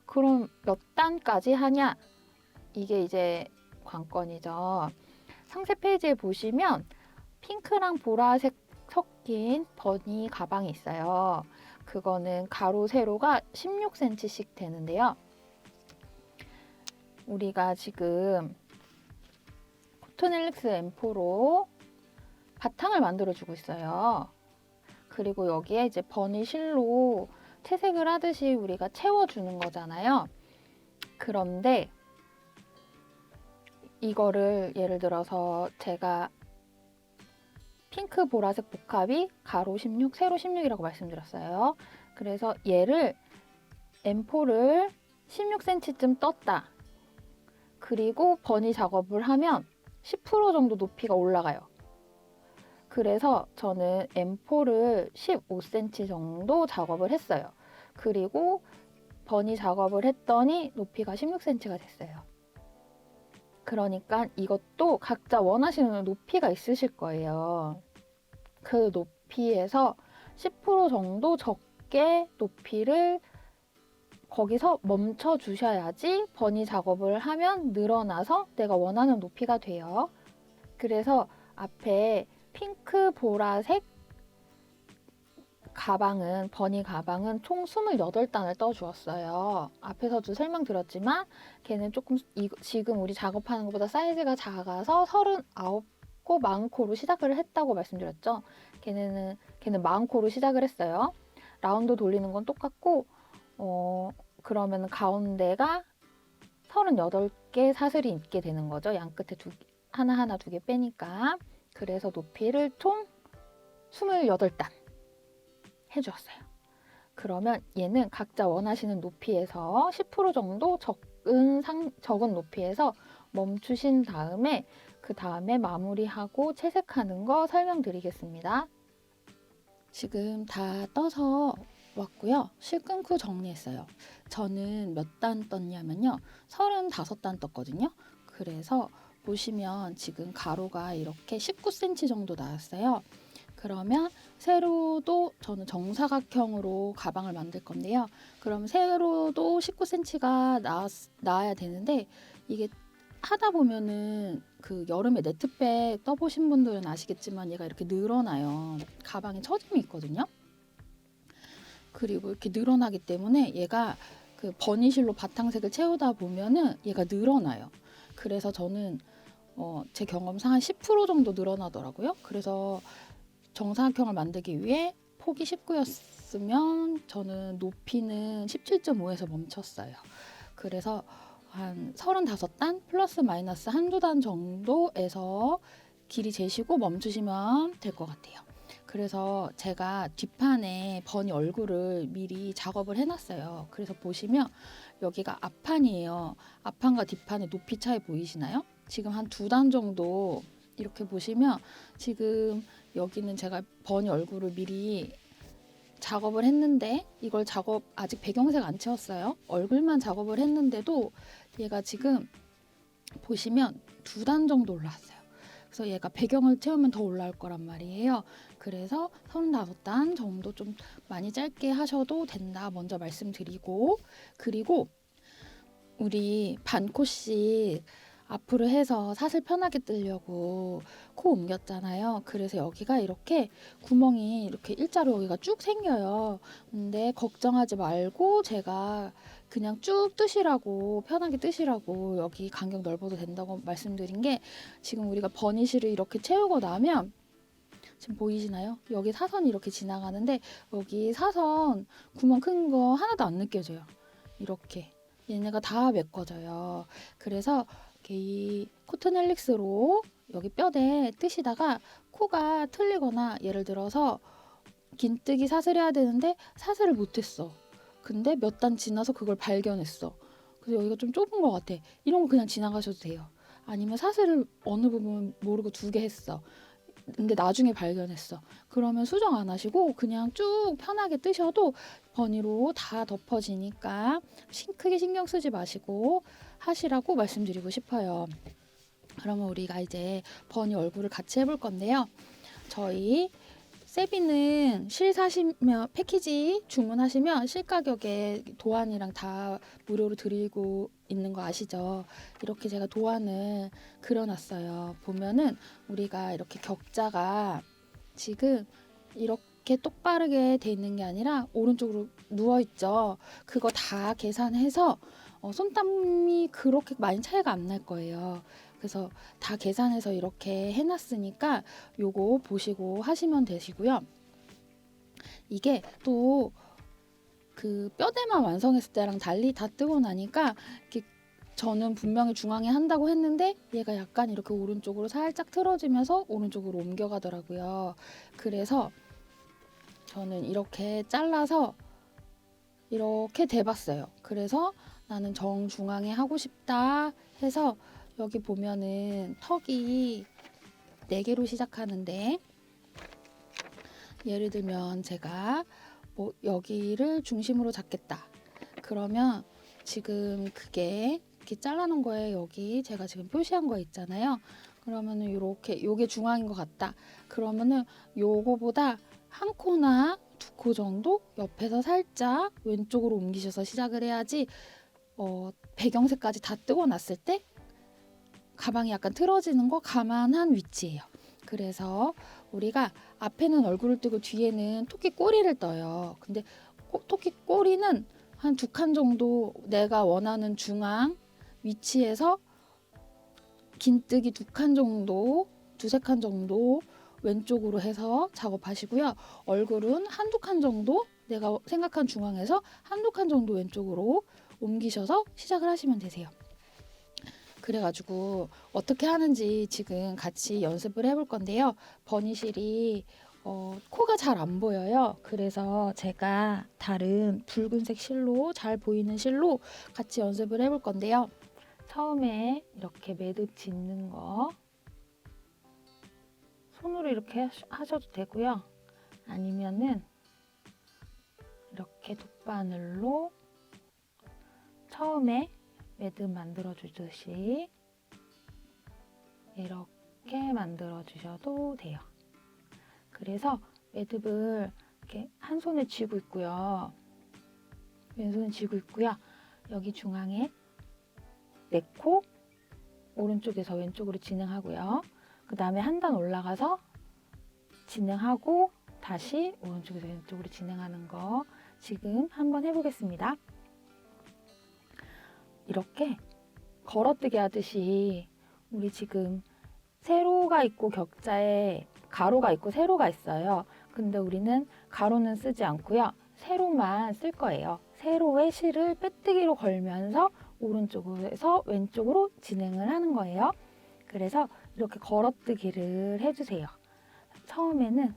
그럼 몇 단까지 하냐? 이게 이제 관건이죠. 상세 페이지에 보시면 핑크랑 보라색 섞인 버니 가방이 있어요. 그거는 가로 세로가 16cm씩 되는데요. 우리가 지금 코튼1릭스 M4로 바탕을 만들어주고 있어요. 그리고 여기에 이제 버니 실로 채색을 하듯이 우리가 채워주는 거잖아요. 그런데 이거를 예를 들어서 제가 핑크 보라색 복합이 가로 16, 세로 16이라고 말씀드렸어요. 그래서 얘를 M4를 16cm쯤 떴다. 그리고 버니 작업을 하면 10% 정도 높이가 올라가요. 그래서 저는 M4를 15cm 정도 작업을 했어요. 그리고 버니 작업을 했더니 높이가 16cm가 됐어요. 그러니까 이것도 각자 원하시는 높이가 있으실 거예요. 그 높이에서 10% 정도 적게 높이를 거기서 멈춰 주셔야지 버니 작업을 하면 늘어나서 내가 원하는 높이가 돼요. 그래서 앞에 핑크 보라색 가방은 버니 가방은 총 28단을 떠주었어요. 앞에서도 설명드렸지만 걔는 조금 지금 우리 작업하는 것보다 사이즈가 작아서 39코 40코로 시작을 했다고 말씀드렸죠. 걔는 40코로 시작을 했어요. 라운드 돌리는 건 똑같고 그러면 가운데가 38개 사슬이 있게 되는 거죠. 양 끝에 하나하나 2개 빼니까. 그래서 높이를 총 28단 해주었어요. 그러면 얘는 각자 원하시는 높이에서 10% 정도 적은 높이에서 멈추신 다음에 그 다음에 마무리하고 채색하는 거 설명드리겠습니다. 지금 다 떠서 왔고요. 실 끊고 정리했어요. 저는 몇 단 떴냐면요. 35단 떴거든요. 그래서 보시면 지금 가로가 이렇게 19cm 정도 나왔어요. 그러면 세로도 저는 정사각형으로 가방을 만들 건데요. 그럼 세로도 19cm가 나와야 되는데 이게 하다 보면은 그 여름에 네트백 떠보신 분들은 아시겠지만 얘가 이렇게 늘어나요. 가방에 처짐이 있거든요. 그리고 이렇게 늘어나기 때문에 얘가 그 버니실로 바탕색을 채우다 보면은 얘가 늘어나요. 그래서 저는 제 경험상 한 10% 정도 늘어나더라고요. 그래서 정사각형을 만들기 위해 폭이 19였으면 저는 높이는 17.5에서 멈췄어요. 그래서 한 35단 플러스 마이너스 한두 단 정도에서 길이 재시고 멈추시면 될 것 같아요. 그래서 제가 뒷판에 버니 얼굴을 미리 작업을 해놨어요. 그래서 보시면 여기가 앞판이에요. 앞판과 뒷판의 높이 차이 보이시나요? 지금 한 2단 정도 이렇게 보시면 지금 여기는 제가 버니 얼굴을 미리 작업을 했는데 이걸 아직 배경색 안 채웠어요. 얼굴만 작업을 했는데도 얘가 지금 보시면 2단 정도 올라왔어요. 그래서 얘가 배경을 채우면 더 올라올 거란 말이에요. 그래서 35단 정도 좀 많이 짧게 하셔도 된다 먼저 말씀드리고, 그리고 우리 반코씩 앞으로 해서 사슬 편하게 뜨려고 코 옮겼잖아요. 그래서 여기가 이렇게 구멍이 이렇게 일자로 여기가 쭉 생겨요. 근데 걱정하지 말고 제가 그냥 쭉 뜨시라고, 편하게 뜨시라고 여기 간격 넓어도 된다고 말씀드린 게, 지금 우리가 버니실을 이렇게 채우고 나면 지금 보이시나요? 여기 사선이 이렇게 지나가는데 여기 사선 구멍 큰 거 하나도 안 느껴져요. 이렇게 얘네가 다 메꿔져요. 그래서 이 코튼 헬릭스로 여기 뼈대 뜨시다가 코가 틀리거나 예를 들어서 긴뜨기 사슬해야 되는데 사슬을 못했어. 근데 몇 단 지나서 그걸 발견했어. 그래서 여기가 좀 좁은 것 같아. 이런 거 그냥 지나가셔도 돼요. 아니면 사슬을 어느 부분 모르고 2개 했어. 근데 나중에 발견했어. 그러면 수정 안 하시고 그냥 쭉 편하게 뜨셔도 버니로 다 덮어지니까 크게 신경 쓰지 마시고 하시라고 말씀드리고 싶어요. 그러면 우리가 이제 버니 얼굴을 같이 해볼 건데요. 저희 세비는 실 사시면 패키지 주문하시면 실 가격에 도안이랑 다 무료로 드리고 있는 거 아시죠? 이렇게 제가 도안을 그려놨어요. 보면은 우리가 이렇게 격자가 지금 이렇게 똑바르게 돼 있는 게 아니라 오른쪽으로 누워 있죠. 그거 다 계산해서 손땀이 그렇게 많이 차이가 안 날 거예요. 그래서 다 계산해서 이렇게 해놨으니까 요거 보시고 하시면 되시고요. 이게 또 그 뼈대만 완성했을 때랑 달리 다 뜨고 나니까 이렇게 저는 분명히 중앙에 한다고 했는데 얘가 약간 이렇게 오른쪽으로 살짝 틀어지면서 오른쪽으로 옮겨가더라고요. 그래서 저는 이렇게 잘라서 이렇게 대봤어요. 그래서 나는 정중앙에 하고 싶다 해서 여기 보면은 턱이 4개로 시작하는데, 예를 들면 제가 뭐 여기를 중심으로 잡겠다. 그러면 지금 그게 이렇게 잘라놓은 거에 여기 제가 지금 표시한 거 있잖아요. 그러면은 이렇게 요게 중앙인 것 같다. 그러면은 요거보다 한 코나 2코 정도 옆에서 살짝 왼쪽으로 옮기셔서 시작을 해야지 배경색까지 다 뜨고 났을 때 가방이 약간 틀어지는 거 감안한 위치예요. 그래서 우리가 앞에는 얼굴을 뜨고 뒤에는 토끼 꼬리를 떠요. 근데 토끼 꼬리는 한 2칸 정도 내가 원하는 중앙 위치에서 긴뜨기 2칸 정도, 2~3칸 정도 왼쪽으로 해서 작업하시고요. 얼굴은 1~2칸 정도 내가 생각한 중앙에서 1~2칸 정도 왼쪽으로 옮기셔서 시작을 하시면 되세요. 그래가지고 어떻게 하는지 지금 같이 연습을 해볼 건데요. 버니실이 코가 잘 안 보여요. 그래서 제가 다른 붉은색 실로, 잘 보이는 실로 같이 연습을 해볼 건데요. 처음에 이렇게 매듭 짓는 거 손으로 이렇게 하셔도 되고요. 아니면은 이렇게 돗바늘로 처음에 매듭 만들어 주듯이 이렇게 만들어 주셔도 돼요. 그래서 매듭을 이렇게 한 손에 쥐고 있고요. 왼손에 쥐고 있고요. 여기 중앙에 4코 오른쪽에서 왼쪽으로 진행하고요. 그 다음에 한 단 올라가서 진행하고 다시 오른쪽에서 왼쪽으로 진행하는 거 지금 한번 해보겠습니다. 이렇게 걸어뜨기 하듯이 우리 지금 세로가 있고 격자에 가로가 있고 세로가 있어요. 근데 우리는 가로는 쓰지 않고요. 세로만 쓸 거예요. 세로에 실을 빼뜨기로 걸면서 오른쪽에서 왼쪽으로 진행을 하는 거예요. 그래서 이렇게 걸어뜨기를 해주세요. 처음에는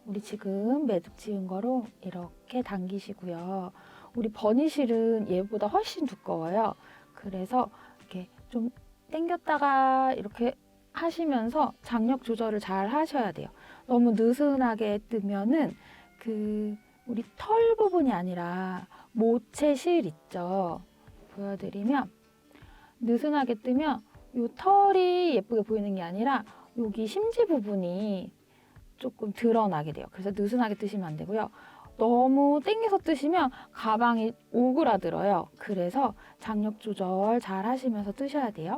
우리 지금 매듭 지은 거로 이렇게 당기시고요. 우리 버니실은 얘보다 훨씬 두꺼워요. 그래서 이렇게 좀 당겼다가 이렇게 하시면서 장력 조절을 잘 하셔야 돼요. 너무 느슨하게 뜨면은 우리 털 부분이 아니라 모체 실 있죠. 보여드리면 느슨하게 뜨면 이 털이 예쁘게 보이는 게 아니라 여기 심지 부분이 조금 드러나게 돼요. 그래서 느슨하게 뜨시면 안 되고요. 너무 당겨서 뜨시면 가방이 오그라들어요. 그래서 장력 조절 잘 하시면서 뜨셔야 돼요.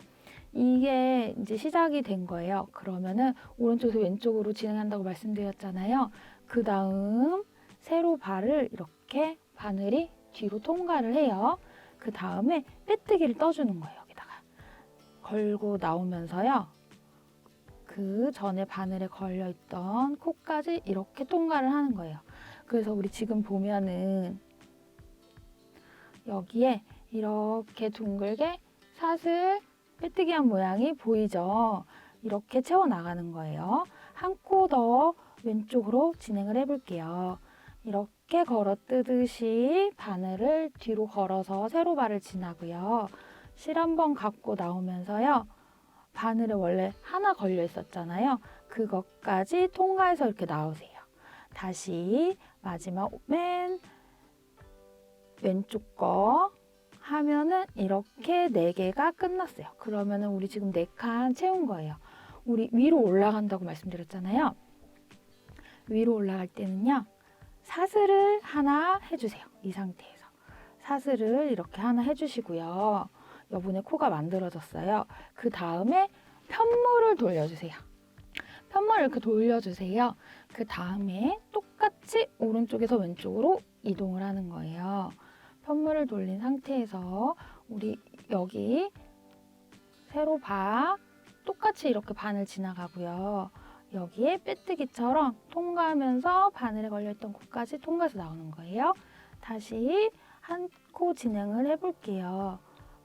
이게 이제 시작이 된 거예요. 그러면은 오른쪽에서 왼쪽으로 진행한다고 말씀드렸잖아요. 그 다음 세로 발을 이렇게 바늘이 뒤로 통과를 해요. 그 다음에 빼뜨기를 떠주는 거예요. 여기다가 걸고 나오면서요. 그 전에 바늘에 걸려있던 코까지 이렇게 통과를 하는 거예요. 그래서 우리 지금 보면은 여기에 이렇게 둥글게 사슬 빼뜨기한 모양이 보이죠? 이렇게 채워나가는 거예요. 한 코 더 왼쪽으로 진행을 해볼게요. 이렇게 걸어 뜨듯이 바늘을 뒤로 걸어서 세로발을 지나고요. 실 한번 감고 나오면서요. 바늘에 원래 하나 걸려 있었잖아요. 그것까지 통과해서 이렇게 나오세요. 다시 마지막 맨 왼쪽 거 하면은 이렇게 4개가 끝났어요. 그러면은 우리 지금 4칸 채운 거예요. 우리 위로 올라간다고 말씀드렸잖아요. 위로 올라갈 때는요. 사슬을 하나 해주세요. 이 상태에서. 사슬을 이렇게 하나 해주시고요. 여분의 코가 만들어졌어요. 그 다음에 편물을 돌려주세요. 편물을 이렇게 돌려주세요. 그 다음에 똑같이 오른쪽에서 왼쪽으로 이동을 하는 거예요. 편물을 돌린 상태에서 우리 여기 세로 바 똑같이 이렇게 바늘 지나가고요. 여기에 빼뜨기처럼 통과하면서 바늘에 걸려있던 코까지 통과해서 나오는 거예요. 다시 한 코 진행을 해볼게요.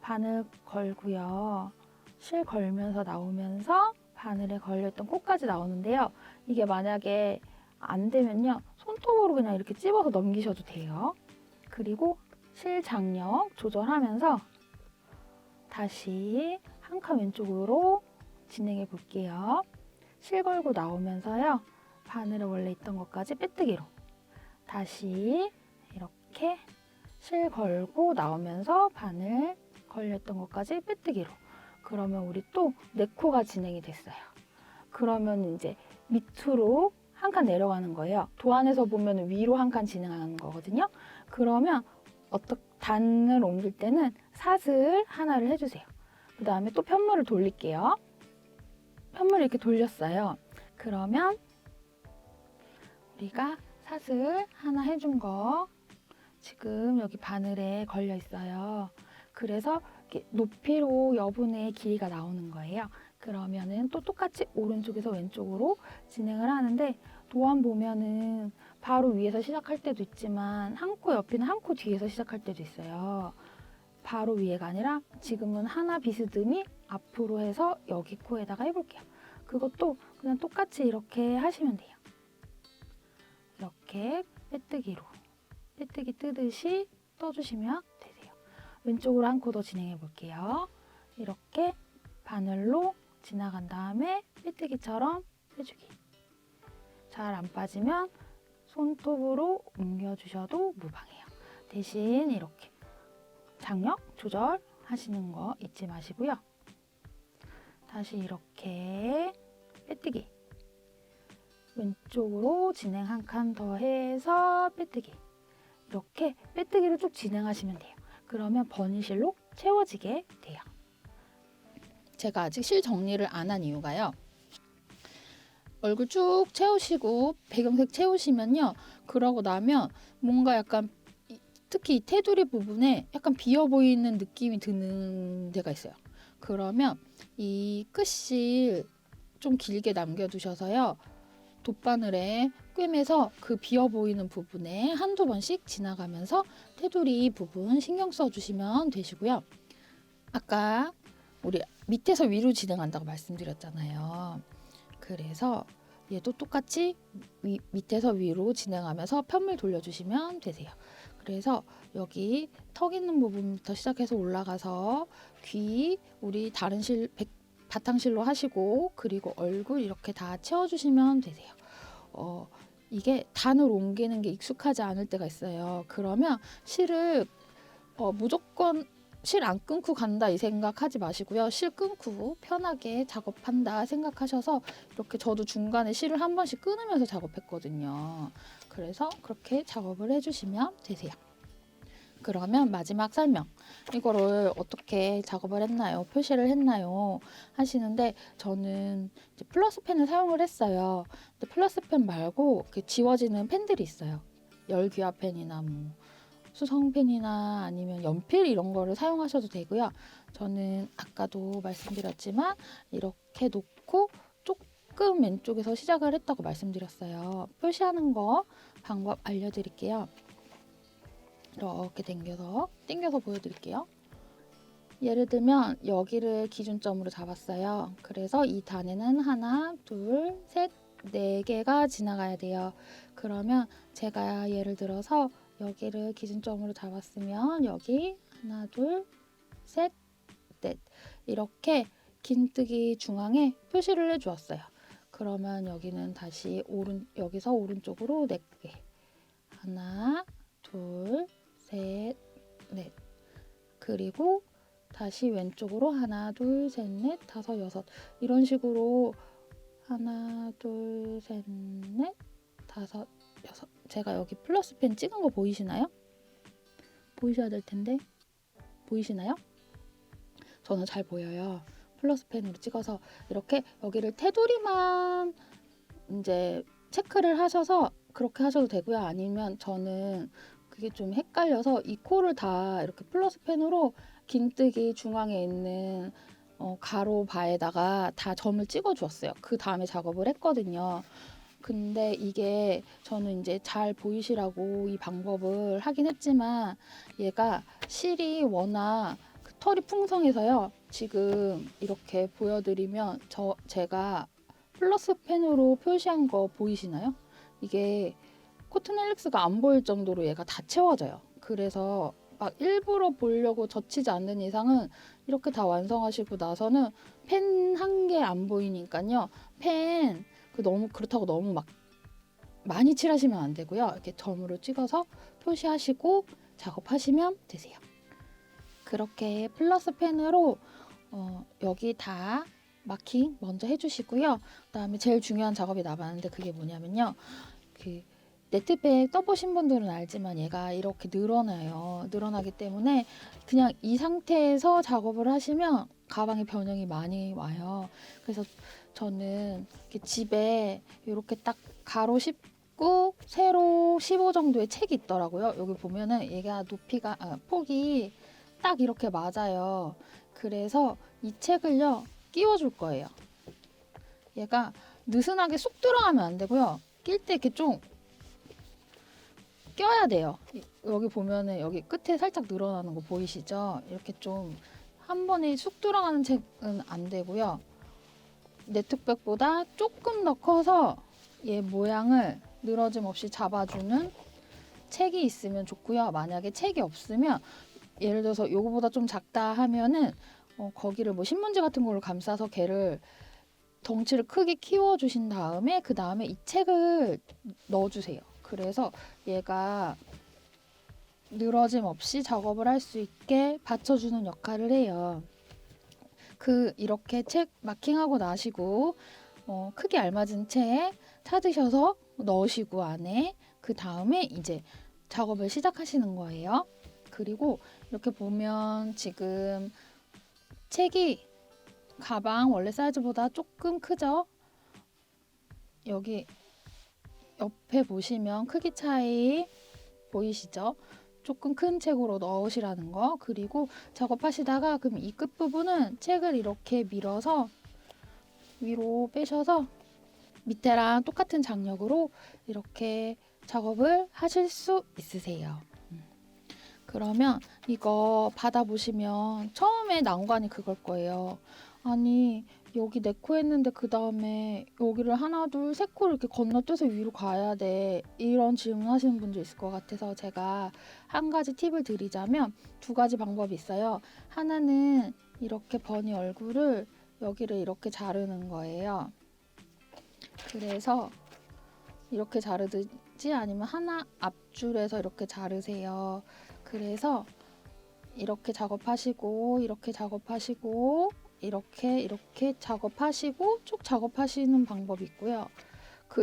바늘 걸고요. 실 걸면서 나오면서 바늘에 걸려있던 코까지 나오는데요. 이게 만약에 안 되면요. 손톱으로 그냥 이렇게 찝어서 넘기셔도 돼요. 그리고 실 장력 조절하면서 다시 한 칸 왼쪽으로 진행해 볼게요. 실 걸고 나오면서요. 바늘에 원래 있던 것까지 빼뜨기로 다시 이렇게 실 걸고 나오면서 바늘 걸렸던 것까지 빼뜨기로. 그러면 우리 또 네 코가 진행이 됐어요. 그러면 이제 밑으로 한 칸 내려가는 거예요. 도안에서 보면 위로 한 칸 진행하는 거거든요. 그러면 단을 옮길 때는 사슬 하나를 해주세요. 그 다음에 또 편물을 돌릴게요. 편물을 이렇게 돌렸어요. 그러면 우리가 사슬 하나 해준 거 지금 여기 바늘에 걸려 있어요. 그래서 이렇게 높이로 여분의 길이가 나오는 거예요. 그러면은 또 똑같이 오른쪽에서 왼쪽으로 진행을 하는데 도안 보면은 바로 위에서 시작할 때도 있지만 한 코 옆이나 한 코 뒤에서 시작할 때도 있어요. 바로 위에가 아니라 지금은 하나 비스듬히 앞으로 해서 여기 코에다가 해볼게요. 그것도 그냥 똑같이 이렇게 하시면 돼요. 이렇게 빼뜨기로 빼뜨기 뜨듯이 떠주시면 되세요. 왼쪽으로 한 코 더 진행해 볼게요. 이렇게 바늘로 지나간 다음에 빼뜨기처럼 빼주기. 잘 안 빠지면 손톱으로 옮겨주셔도 무방해요. 대신 이렇게 장력 조절하시는 거 잊지 마시고요. 다시 이렇게 빼뜨기. 왼쪽으로 진행 한 칸 더 해서 빼뜨기. 이렇게 빼뜨기를 쭉 진행하시면 돼요. 그러면 버니실로 채워지게 돼요. 제가 아직 실 정리를 안 한 이유가요. 얼굴 쭉 채우시고 배경색 채우시면요. 그러고 나면 뭔가 약간 특히 이 테두리 부분에 약간 비어 보이는 느낌이 드는 데가 있어요. 그러면 이 끝실 좀 길게 남겨두셔서요. 돗바늘에 꿰매서 그 비어 보이는 부분에 한두 번씩 지나가면서 테두리 부분 신경 써주시면 되시고요. 아까 우리 밑에서 위로 진행한다고 말씀드렸잖아요. 그래서 얘도 똑같이 밑에서 위로 진행하면서 편물 돌려주시면 되세요. 그래서 여기 턱 있는 부분부터 시작해서 올라가서 귀 우리 다른 바탕실로 하시고 그리고 얼굴 이렇게 다 채워주시면 되세요. 이게 단을 옮기는 게 익숙하지 않을 때가 있어요. 그러면 실을 무조건 실 안 끊고 간다 이 생각하지 마시고요. 실 끊고 편하게 작업한다 생각하셔서 이렇게 저도 중간에 실을 한 번씩 끊으면서 작업했거든요. 그래서 그렇게 작업을 해주시면 되세요. 그러면 마지막 설명. 이거를 어떻게 작업을 했나요? 표시를 했나요? 하시는데 저는 이제 플러스펜을 사용을 했어요. 근데 플러스펜 말고 이렇게 지워지는 펜들이 있어요. 열귀화 펜이나 뭐 수성펜이나 아니면 연필 이런 거를 사용하셔도 되고요. 저는 아까도 말씀드렸지만 이렇게 놓고 조금 왼쪽에서 시작을 했다고 말씀드렸어요. 표시하는 거 방법 알려드릴게요. 이렇게 당겨서 보여드릴게요. 예를 들면 여기를 기준점으로 잡았어요. 그래서 이 단에는 하나, 둘, 셋, 네 개가 지나가야 돼요. 그러면 제가 예를 들어서 여기를 기준점으로 잡았으면 여기 하나, 둘, 셋, 넷 이렇게 긴뜨기 중앙에 표시를 해주었어요. 그러면 여기는 다시 여기서 오른쪽으로 4개 하나, 둘, 셋, 넷 그리고 다시 왼쪽으로 하나, 둘, 셋, 넷, 다섯, 여섯 이런 식으로 하나, 둘, 셋, 넷, 다섯, 여섯 제가 여기 플러스펜 찍은 거 보이시나요? 보이셔야 될 텐데 보이시나요? 저는 잘 보여요. 플러스펜으로 찍어서 이렇게 여기를 테두리만 이제 체크를 하셔서 그렇게 하셔도 되고요. 아니면 저는 그게 좀 헷갈려서 이 코를 다 이렇게 플러스펜으로 긴뜨기 중앙에 있는 가로 바에다가 다 점을 찍어 주었어요. 그 다음에 작업을 했거든요. 근데 이게 저는 이제 잘 보이시라고 이 방법을 하긴 했지만 얘가 실이 워낙 그 털이 풍성해서요. 지금 이렇게 보여드리면 제가 플러스 펜으로 표시한 거 보이시나요? 이게 코튼 헬릭스가 안 보일 정도로 얘가 다 채워져요. 그래서 막 일부러 보려고 젖히지 않는 이상은 이렇게 다 완성하시고 나서는 펜 한 개 안 보이니까요. 펜 너무 그렇다고 너무 막 많이 칠하시면 안 되고요. 이렇게 점으로 찍어서 표시하시고 작업하시면 되세요. 그렇게 플러스 펜으로 여기 다 마킹 먼저 해주시고요. 그다음에 제일 중요한 작업이 남았는데 그게 뭐냐면요. 그 네트백 떠보신 분들은 알지만 얘가 이렇게 늘어나요. 늘어나기 때문에 그냥 이 상태에서 작업을 하시면 가방에 변형이 많이 와요. 그래서 저는 이렇게 집에 이렇게 딱 가로 19, 세로 15 정도의 책이 있더라고요. 여기 보면은 얘가 폭이 딱 이렇게 맞아요. 그래서 이 책을요 끼워줄 거예요. 얘가 느슨하게 쏙 들어가면 안 되고요. 낄 때 이렇게 좀 껴야 돼요. 여기 보면은 여기 끝에 살짝 늘어나는 거 보이시죠? 이렇게 좀 한 번에 쑥 들어가는 책은 안 되고요. 네트백보다 조금 더 커서 얘 모양을 늘어짐 없이 잡아주는 책이 있으면 좋고요. 만약에 책이 없으면 예를 들어서 요거보다 좀 작다 하면은 거기를 뭐 신문지 같은 걸로 감싸서 걔를 덩치를 크게 키워주신 다음에 그 다음에 이 책을 넣어주세요. 그래서 얘가 늘어짐 없이 작업을 할 수 있게 받쳐주는 역할을 해요. 이렇게 책 마킹하고 나시고 크게 알맞은 책 찾으셔서 넣으시고 안에 그 다음에 이제 작업을 시작하시는 거예요. 그리고 이렇게 보면 지금 책이 가방 원래 사이즈보다 조금 크죠? 여기 옆에 보시면 크기 차이 보이시죠? 조금 큰 책으로 넣으시라는 거. 그리고 작업하시다가 그럼 이 끝부분은 책을 이렇게 밀어서 위로 빼셔서 밑에랑 똑같은 장력으로 이렇게 작업을 하실 수 있으세요. 그러면 이거 받아보시면 처음에 난관이 그걸 거예요. 아니 여기 네 코 했는데 그 다음에 여기를 하나 둘 세 코를 이렇게 건너뛰어서 위로 가야 돼. 이런 질문 하시는 분들 있을 것 같아서 제가 한 가지 팁을 드리자면 두 가지 방법이 있어요. 하나는 이렇게 버니 얼굴을 여기를 이렇게 자르는 거예요. 그래서 이렇게 자르든지 아니면 하나 앞줄에서 이렇게 자르세요. 그래서 이렇게 작업하시고 이렇게 작업하시고 이렇게 작업하시고 쭉 작업하시는 방법이 있고요.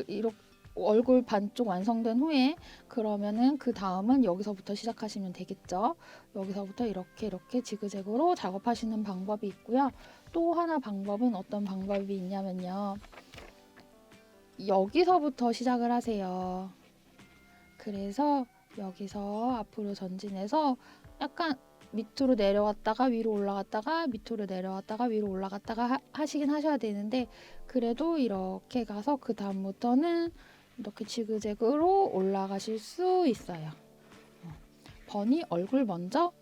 이렇게 얼굴 반쪽 완성된 후에 그러면은 그 다음은 여기서부터 시작하시면 되겠죠. 여기서부터 이렇게 지그재그로 작업하시는 방법이 있고요. 또 하나 방법은 어떤 방법이 있냐면요. 여기서부터 시작을 하세요. 그래서 여기서 앞으로 전진해서 약간 밑으로 내려왔다가 위로 올라갔다가 밑으로 내려왔다가 위로 올라갔다가 하시긴 하셔야 되는데 그래도 이렇게 가서 그 다음부터는 이렇게 지그재그로 올라가실 수 있어요. 버니 얼굴 먼저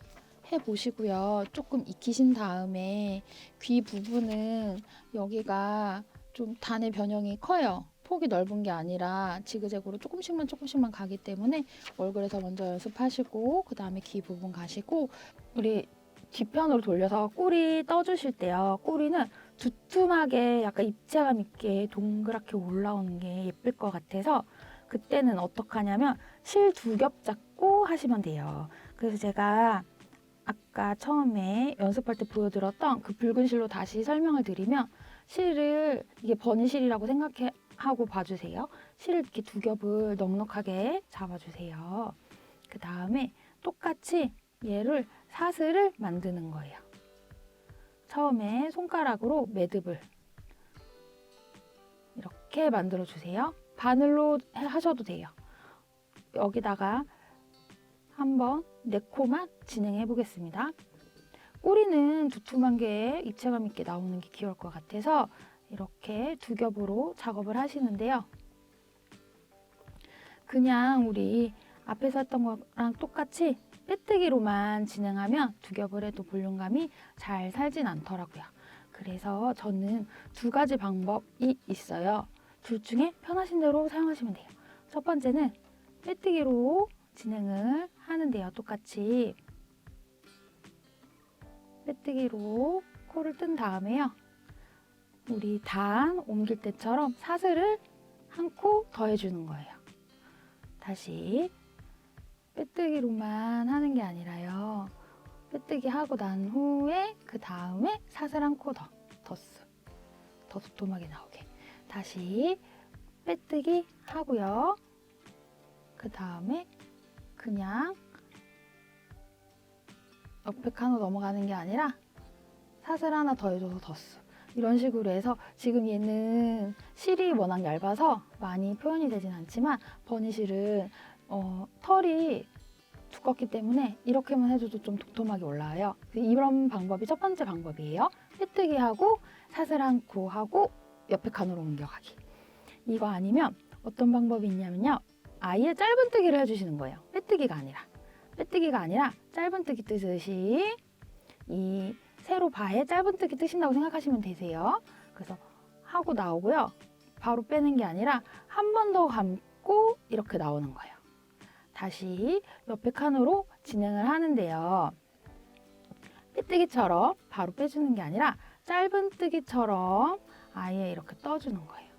해보시고요. 조금 익히신 다음에 귀 부분은 여기가 좀 단의 변형이 커요. 폭이 넓은 게 아니라 지그재그로 조금씩만 가기 때문에 얼굴에서 먼저 연습하시고 그 다음에 귀 부분 가시고 우리 뒤편으로 돌려서 꼬리 떠주실 때요. 꼬리는 두툼하게 약간 입체감 있게 동그랗게 올라오는 게 예쁠 것 같아서 그때는 어떻게 하냐면 실 2겹 잡고 하시면 돼요. 그래서 제가 아까 처음에 연습할 때 보여드렸던 그 붉은 실로 다시 설명을 드리면 실을 이게 버니실이라고 생각하고 봐주세요. 실을 이렇게 2겹을 넉넉하게 잡아주세요. 그 다음에 똑같이 얘를 사슬을 만드는 거예요. 처음에 손가락으로 매듭을 이렇게 만들어 주세요. 바늘로 하셔도 돼요. 여기다가 한번 4코만 진행해 보겠습니다. 꼬리는 두툼한 게 입체감 있게 나오는 게 귀여울 것 같아서 이렇게 2겹으로 작업을 하시는데요. 그냥 우리 앞에서 했던 거랑 똑같이 빼뜨기로만 진행하면 두 겹을 해도 볼륨감이 잘 살진 않더라고요. 그래서 저는 두 가지 방법이 있어요. 둘 중에 편하신 대로 사용하시면 돼요. 첫 번째는 빼뜨기로 진행을 하는데요. 똑같이 빼뜨기로 코를 뜬 다음에요. 우리 단 옮길 때처럼 사슬을 한 코 더 해주는 거예요. 다시 빼뜨기로만 하는 게 아니라요. 빼뜨기 하고 난 후에 그 다음에 사슬 한 코 더 도톰하게 나오게. 다시 빼뜨기 하고요. 그 다음에 그냥 옆에 칸으로 넘어가는 게 아니라 사슬 하나 더 해줘서 덧수. 이런 식으로 해서 지금 얘는 실이 워낙 얇아서 많이 표현이 되진 않지만 버니실은 털이 두껍기 때문에 이렇게만 해줘도 좀 도톰하게 올라와요. 이런 방법이 첫 번째 방법이에요. 빼뜨기 하고 사슬 한 코 하고 옆에 칸으로 옮겨가기. 이거 아니면 어떤 방법이 있냐면요. 아예 짧은뜨기를 해주시는 거예요. 빼뜨기가 아니라 짧은뜨기 뜨듯이 이 세로 바에 짧은뜨기 뜨신다고 생각하시면 되세요. 그래서 하고 나오고요. 바로 빼는 게 아니라 한 번 더 감고 이렇게 나오는 거예요. 다시 옆에 칸으로 진행을 하는데요. 빼뜨기처럼 바로 빼주는 게 아니라 짧은뜨기처럼 아예 이렇게 떠주는 거예요.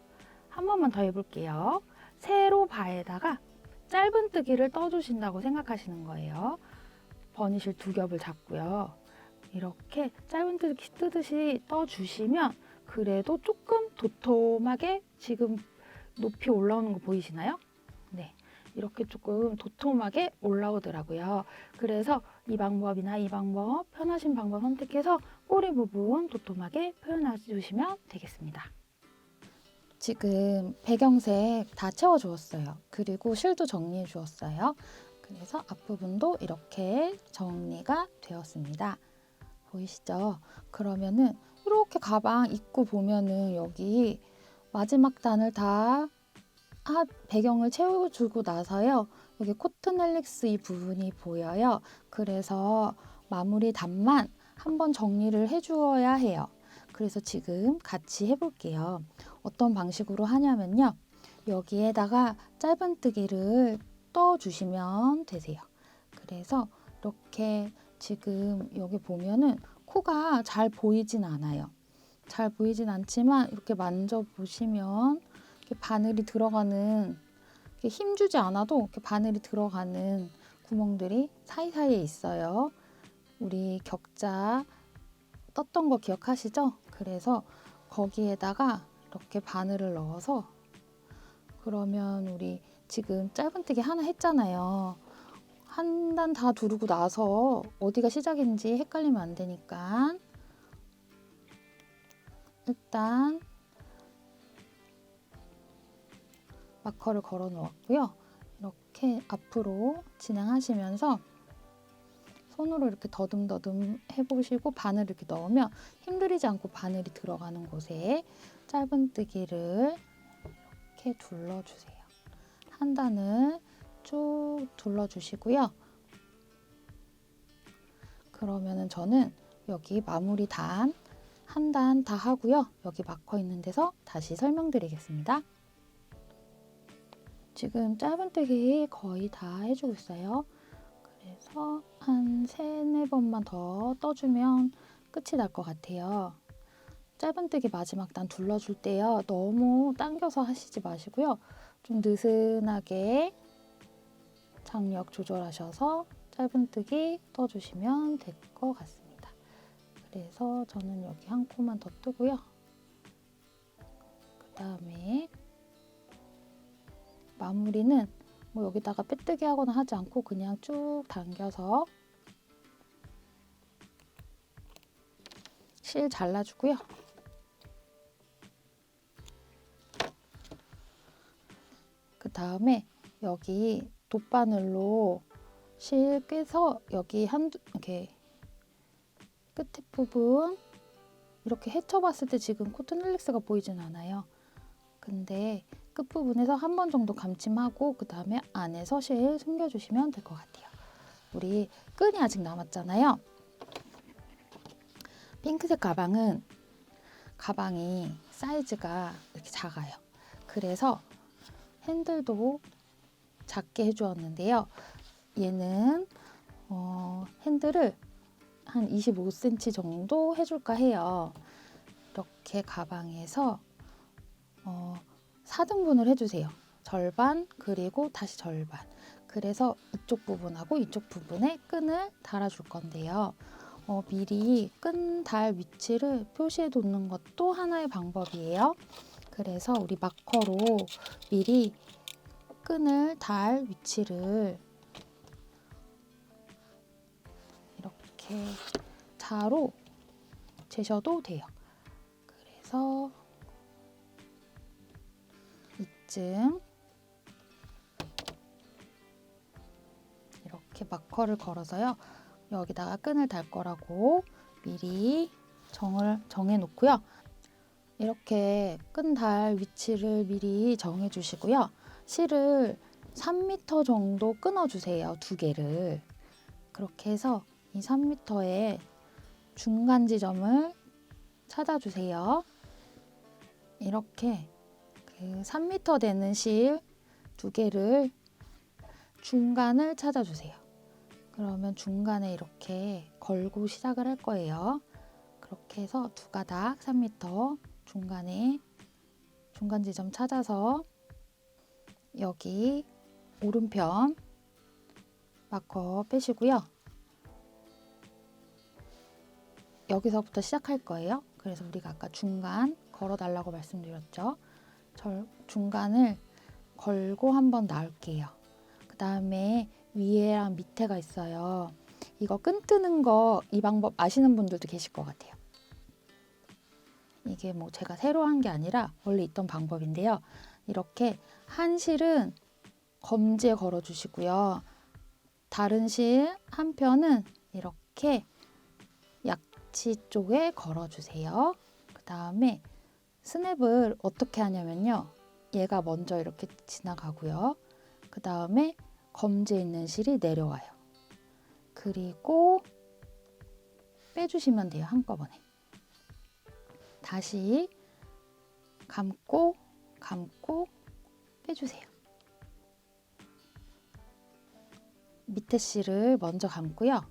한 번만 더 해볼게요. 세로 바에다가 짧은뜨기를 떠주신다고 생각하시는 거예요. 버니실 두 겹을 잡고요. 이렇게 짧은뜨기 뜨듯이 떠주시면 그래도 조금 도톰하게 지금 높이 올라오는 거 보이시나요? 네, 이렇게 조금 도톰하게 올라오더라고요. 그래서 이 방법이나 이 방법, 편하신 방법 선택해서 꼬리 부분 도톰하게 표현해 주시면 되겠습니다. 지금 배경색 다 채워주었어요. 그리고 실도 정리해 주었어요. 그래서 앞부분도 이렇게 정리가 되었습니다. 보이시죠? 그러면은 이렇게 가방 입고 보면은 여기 마지막 단을 다 배경을 채워주고 나서요. 여기 코튼 헬릭스 이 부분이 보여요. 그래서 마무리 단만 한번 정리를 해주어야 해요. 그래서 지금 같이 해볼게요. 어떤 방식으로 하냐면요. 여기에다가 짧은뜨기를 떠주시면 되세요. 그래서 이렇게 지금 여기 보면은 코가 잘 보이진 않아요. 잘 보이진 않지만 이렇게 만져보시면 이렇게 바늘이 들어가는, 이렇게 힘주지 않아도 이렇게 바늘이 들어가는 구멍들이 사이사이에 있어요. 우리 격자 떴던 거 기억하시죠? 그래서 거기에다가 이렇게 바늘을 넣어서, 그러면 우리 지금 짧은뜨기 하나 했잖아요. 한 단 다 두르고 나서 어디가 시작인지 헷갈리면 안 되니까 일단 마커를 걸어 놓았고요. 이렇게 앞으로 진행하시면서 손으로 이렇게 더듬더듬 해보시고 바늘 이렇게 넣으면 힘들이지 않고 바늘이 들어가는 곳에 짧은뜨기를 이렇게 둘러주세요. 한 단을 쭉 둘러주시고요. 그러면은 저는 여기 마무리 단 한 단 다 하고요. 여기 마커 있는 데서 다시 설명드리겠습니다. 지금 짧은뜨기 거의 다 해주고 있어요. 그래서 한 3-4번만 더 떠주면 끝이 날 것 같아요. 짧은뜨기 마지막 단 둘러줄 때요. 너무 당겨서 하시지 마시고요. 좀 느슨하게 장력 조절하셔서 짧은뜨기 떠주시면 될 것 같습니다. 그래서 저는 여기 한 코만 더 뜨고요. 그 다음에 마무리는 뭐 여기다가 빼뜨기 하거나 하지 않고 그냥 쭉 당겨서 실 잘라주고요. 그 다음에 여기 돗바늘로 실 꿰서 여기 이렇게 끝에 부분 이렇게 헤쳐봤을 때 지금 코튼 헬릭스가 보이진 않아요. 근데 끝부분에서 한 번 정도 감침하고 그 다음에 안에서 실 숨겨주시면 될 것 같아요. 우리 끈이 아직 남았잖아요. 핑크색 가방이 사이즈가 이렇게 작아요. 그래서 핸들도 작게 해주었는데요. 얘는 핸들을 한 25cm 정도 해줄까 해요. 이렇게 가방에서 4등분을 해주세요. 절반 그리고 다시 절반. 그래서 이쪽 부분하고 이쪽 부분에 끈을 달아줄 건데요. 미리 끈 달 위치를 표시해 놓는 것도 하나의 방법이에요. 그래서 우리 마커로 미리 끈을 달 위치를 이렇게 자로 재셔도 돼요. 그래서 이쯤 이렇게 마커를 걸어서요. 여기다가 끈을 달 거라고 미리 정해 놓고요. 이렇게 끈 달 위치를 미리 정해 주시고요. 실을 3m 정도 끊어 주세요. 두 개를. 그렇게 해서 이 3m의 중간 지점을 찾아 주세요. 이렇게 그 3m 되는 실 두 개를 중간을 찾아 주세요. 그러면 중간에 이렇게 걸고 시작을 할 거예요. 그렇게 해서 두 가닥 3m 중간에 중간 지점 찾아서 여기 오른편 마커 빼시고요. 여기서부터 시작할 거예요. 그래서 우리가 아까 중간 걸어 달라고 말씀드렸죠. 중간을 걸고 한번 나올게요. 그 다음에 위에랑 밑에가 있어요. 이거 끈 뜨는 거 이 방법 아시는 분들도 계실 것 같아요. 이게 뭐 제가 새로 한 게 아니라 원래 있던 방법인데요. 이렇게 한 실은 검지에 걸어 주시고요. 다른 실 한 편은 이렇게 약지 쪽에 걸어 주세요. 그 다음에 스냅을 어떻게 하냐면요. 얘가 먼저 이렇게 지나가고요. 그 다음에 검지에 있는 실이 내려와요. 그리고 빼주시면 돼요. 한꺼번에. 다시 감고 빼주세요. 밑에 실을 먼저 감고요.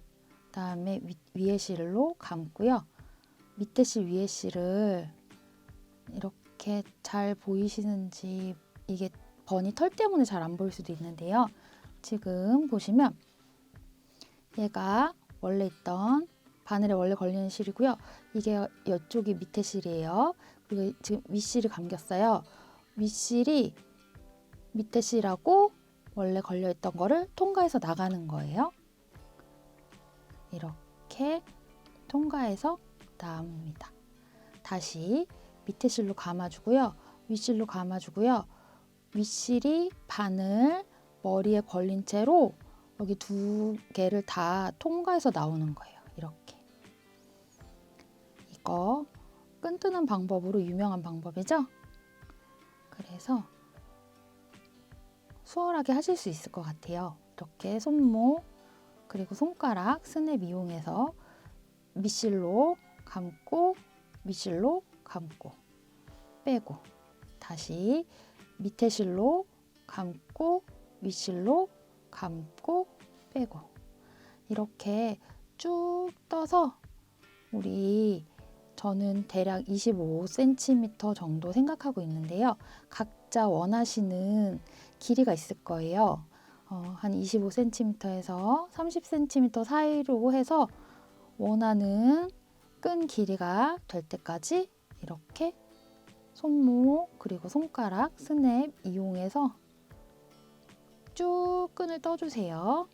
그다음에 위에 실로 감고요. 밑에 실 위에 실을 이렇게 잘 보이시는지 이게 버니 털 때문에 잘 안 보일 수도 있는데요. 지금 보시면 얘가 원래 있던 바늘에 원래 걸리는 실이고요. 이게 이쪽이 밑에 실이에요. 그리고 지금 윗실이 감겼어요. 윗실이 밑에 실하고 원래 걸려있던 거를 통과해서 나가는 거예요. 이렇게 통과해서 나옵니다. 다시 밑에 실로 감아주고요. 윗실로 감아주고요. 윗실이 바늘 머리에 걸린 채로 여기 두 개를 다 통과해서 나오는 거예요. 이렇게. 이거 끈 뜨는 방법으로 유명한 방법이죠? 그래서 수월하게 하실 수 있을 것 같아요. 이렇게 손목 그리고 손가락 스냅 이용해서 밑실로 감고 윗실로 감고 빼고 다시 밑에 실로 감고 윗실로 감고 빼고 이렇게 쭉 떠서 저는 대략 25cm 정도 생각하고 있는데요. 각자 원하시는 길이가 있을 거예요. 한 25cm에서 30cm 사이로 해서 원하는 끈 길이가 될 때까지 이렇게 손목 그리고 손가락 스냅 이용해서 쭉 끈을 떠주세요.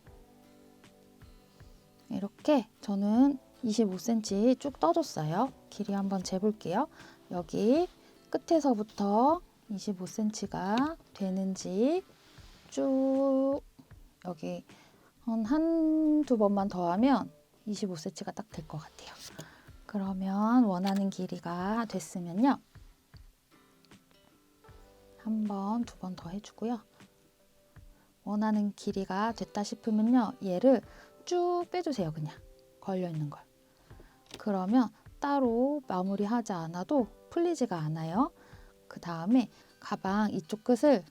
이렇게 저는 25cm 쭉 떠줬어요. 길이 한번 재볼게요. 여기 끝에서부터 25cm가 되는지 쭉 여기 한두 번만 더 하면 25cm가 딱 될 것 같아요. 그러면 원하는 길이가 됐으면요. 한 번, 두 번 더 해주고요. 원하는 길이가 됐다 싶으면요. 얘를 쭉 빼주세요. 그냥 걸려있는 걸. 그러면 따로 마무리하지 않아도 풀리지가 않아요. 그 다음에 가방 이쪽 끝을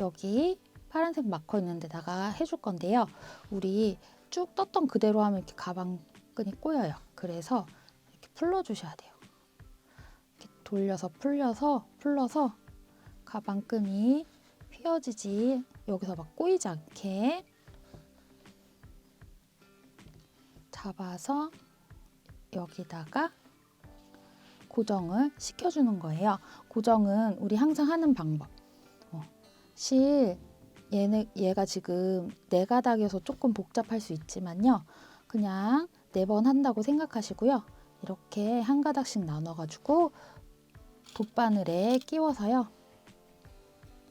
여기 파란색 마커 있는 데다가 해줄 건데요. 우리 쭉 떴던 그대로 하면 이렇게 가방 끈이 꼬여요. 그래서 이렇게 풀어주셔야 돼요. 이렇게 돌려서 풀러서 가방 끈이 휘어지지, 여기서 막 꼬이지 않게 잡아서 여기다가 고정을 시켜주는 거예요. 고정은 우리 항상 하는 방법. 실 얘가 지금 4가닥이어서 조금 복잡할 수 있지만요. 그냥 4번 한다고 생각하시고요. 이렇게 한 가닥씩 나눠가지고 돗바늘에 끼워서요.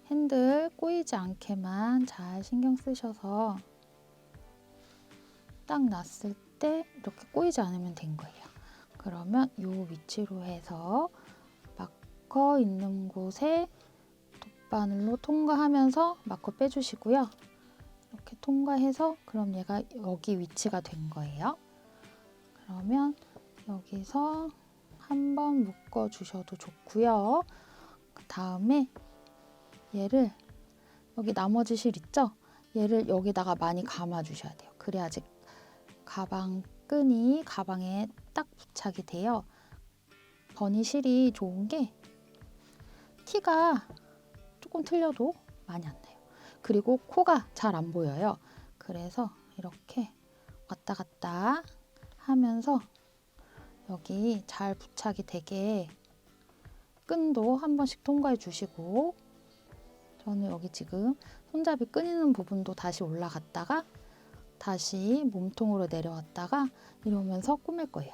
핸들 꼬이지 않게만 잘 신경 쓰셔서 딱 놨을 때 이렇게 꼬이지 않으면 된 거예요. 그러면 이 위치로 해서 마커 있는 곳에 돗바늘로 통과하면서 마커 빼주시고요. 이렇게 통과해서 그럼 얘가 여기 위치가 된 거예요. 그러면 여기서 한번 묶어 주셔도 좋고요. 그 다음에 얘를 여기 나머지 실 있죠? 얘를 여기다가 많이 감아 주셔야 돼요. 그래야지 가방 끈이 가방에 딱 부착이 돼요. 버니실이 좋은 게 티가 조금 틀려도 많이 안 나요. 그리고 코가 잘 안 보여요. 그래서 이렇게 왔다 갔다 하면서 여기 잘 부착이 되게 끈도 한 번씩 통과해 주시고, 저는 여기 지금 손잡이 끊이는 부분도 다시 올라갔다가 다시 몸통으로 내려왔다가 이러면서 꼬맬 거예요.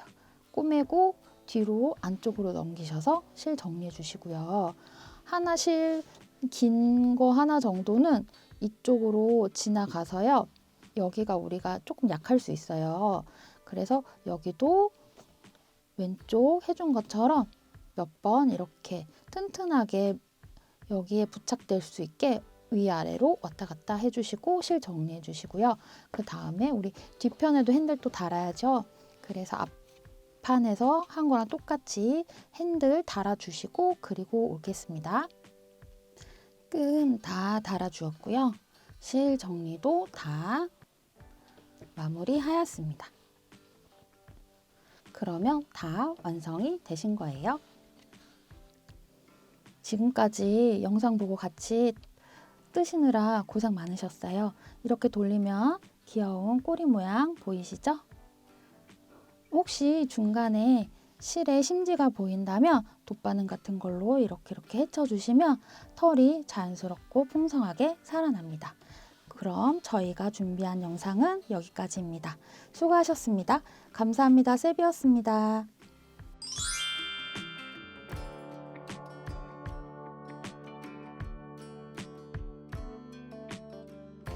꼬매고 뒤로 안쪽으로 넘기셔서 실 정리해 주시고요. 하나 실 긴 거 하나 정도는 이쪽으로 지나가서요. 여기가 우리가 조금 약할 수 있어요. 그래서 여기도 왼쪽 해준 것처럼 몇 번 이렇게 튼튼하게 여기에 부착될 수 있게 위아래로 왔다 갔다 해주시고 실 정리해 주시고요. 그 다음에 우리 뒤편에도 핸들 또 달아야죠. 그래서 앞판에서 한 거랑 똑같이 핸들 달아주시고 그리고 오겠습니다. 끈 다 달아주었고요. 실 정리도 다 마무리하였습니다. 그러면 다 완성이 되신 거예요. 지금까지 영상 보고 같이 뜨시느라 고생 많으셨어요. 이렇게 돌리면 귀여운 꼬리 모양 보이시죠? 혹시 중간에 실에 심지가 보인다면 돗바늘 같은 걸로 이렇게 헤쳐주시면 털이 자연스럽고 풍성하게 살아납니다. 그럼 저희가 준비한 영상은 여기까지입니다. 수고하셨습니다. 감사합니다. 세비였습니다.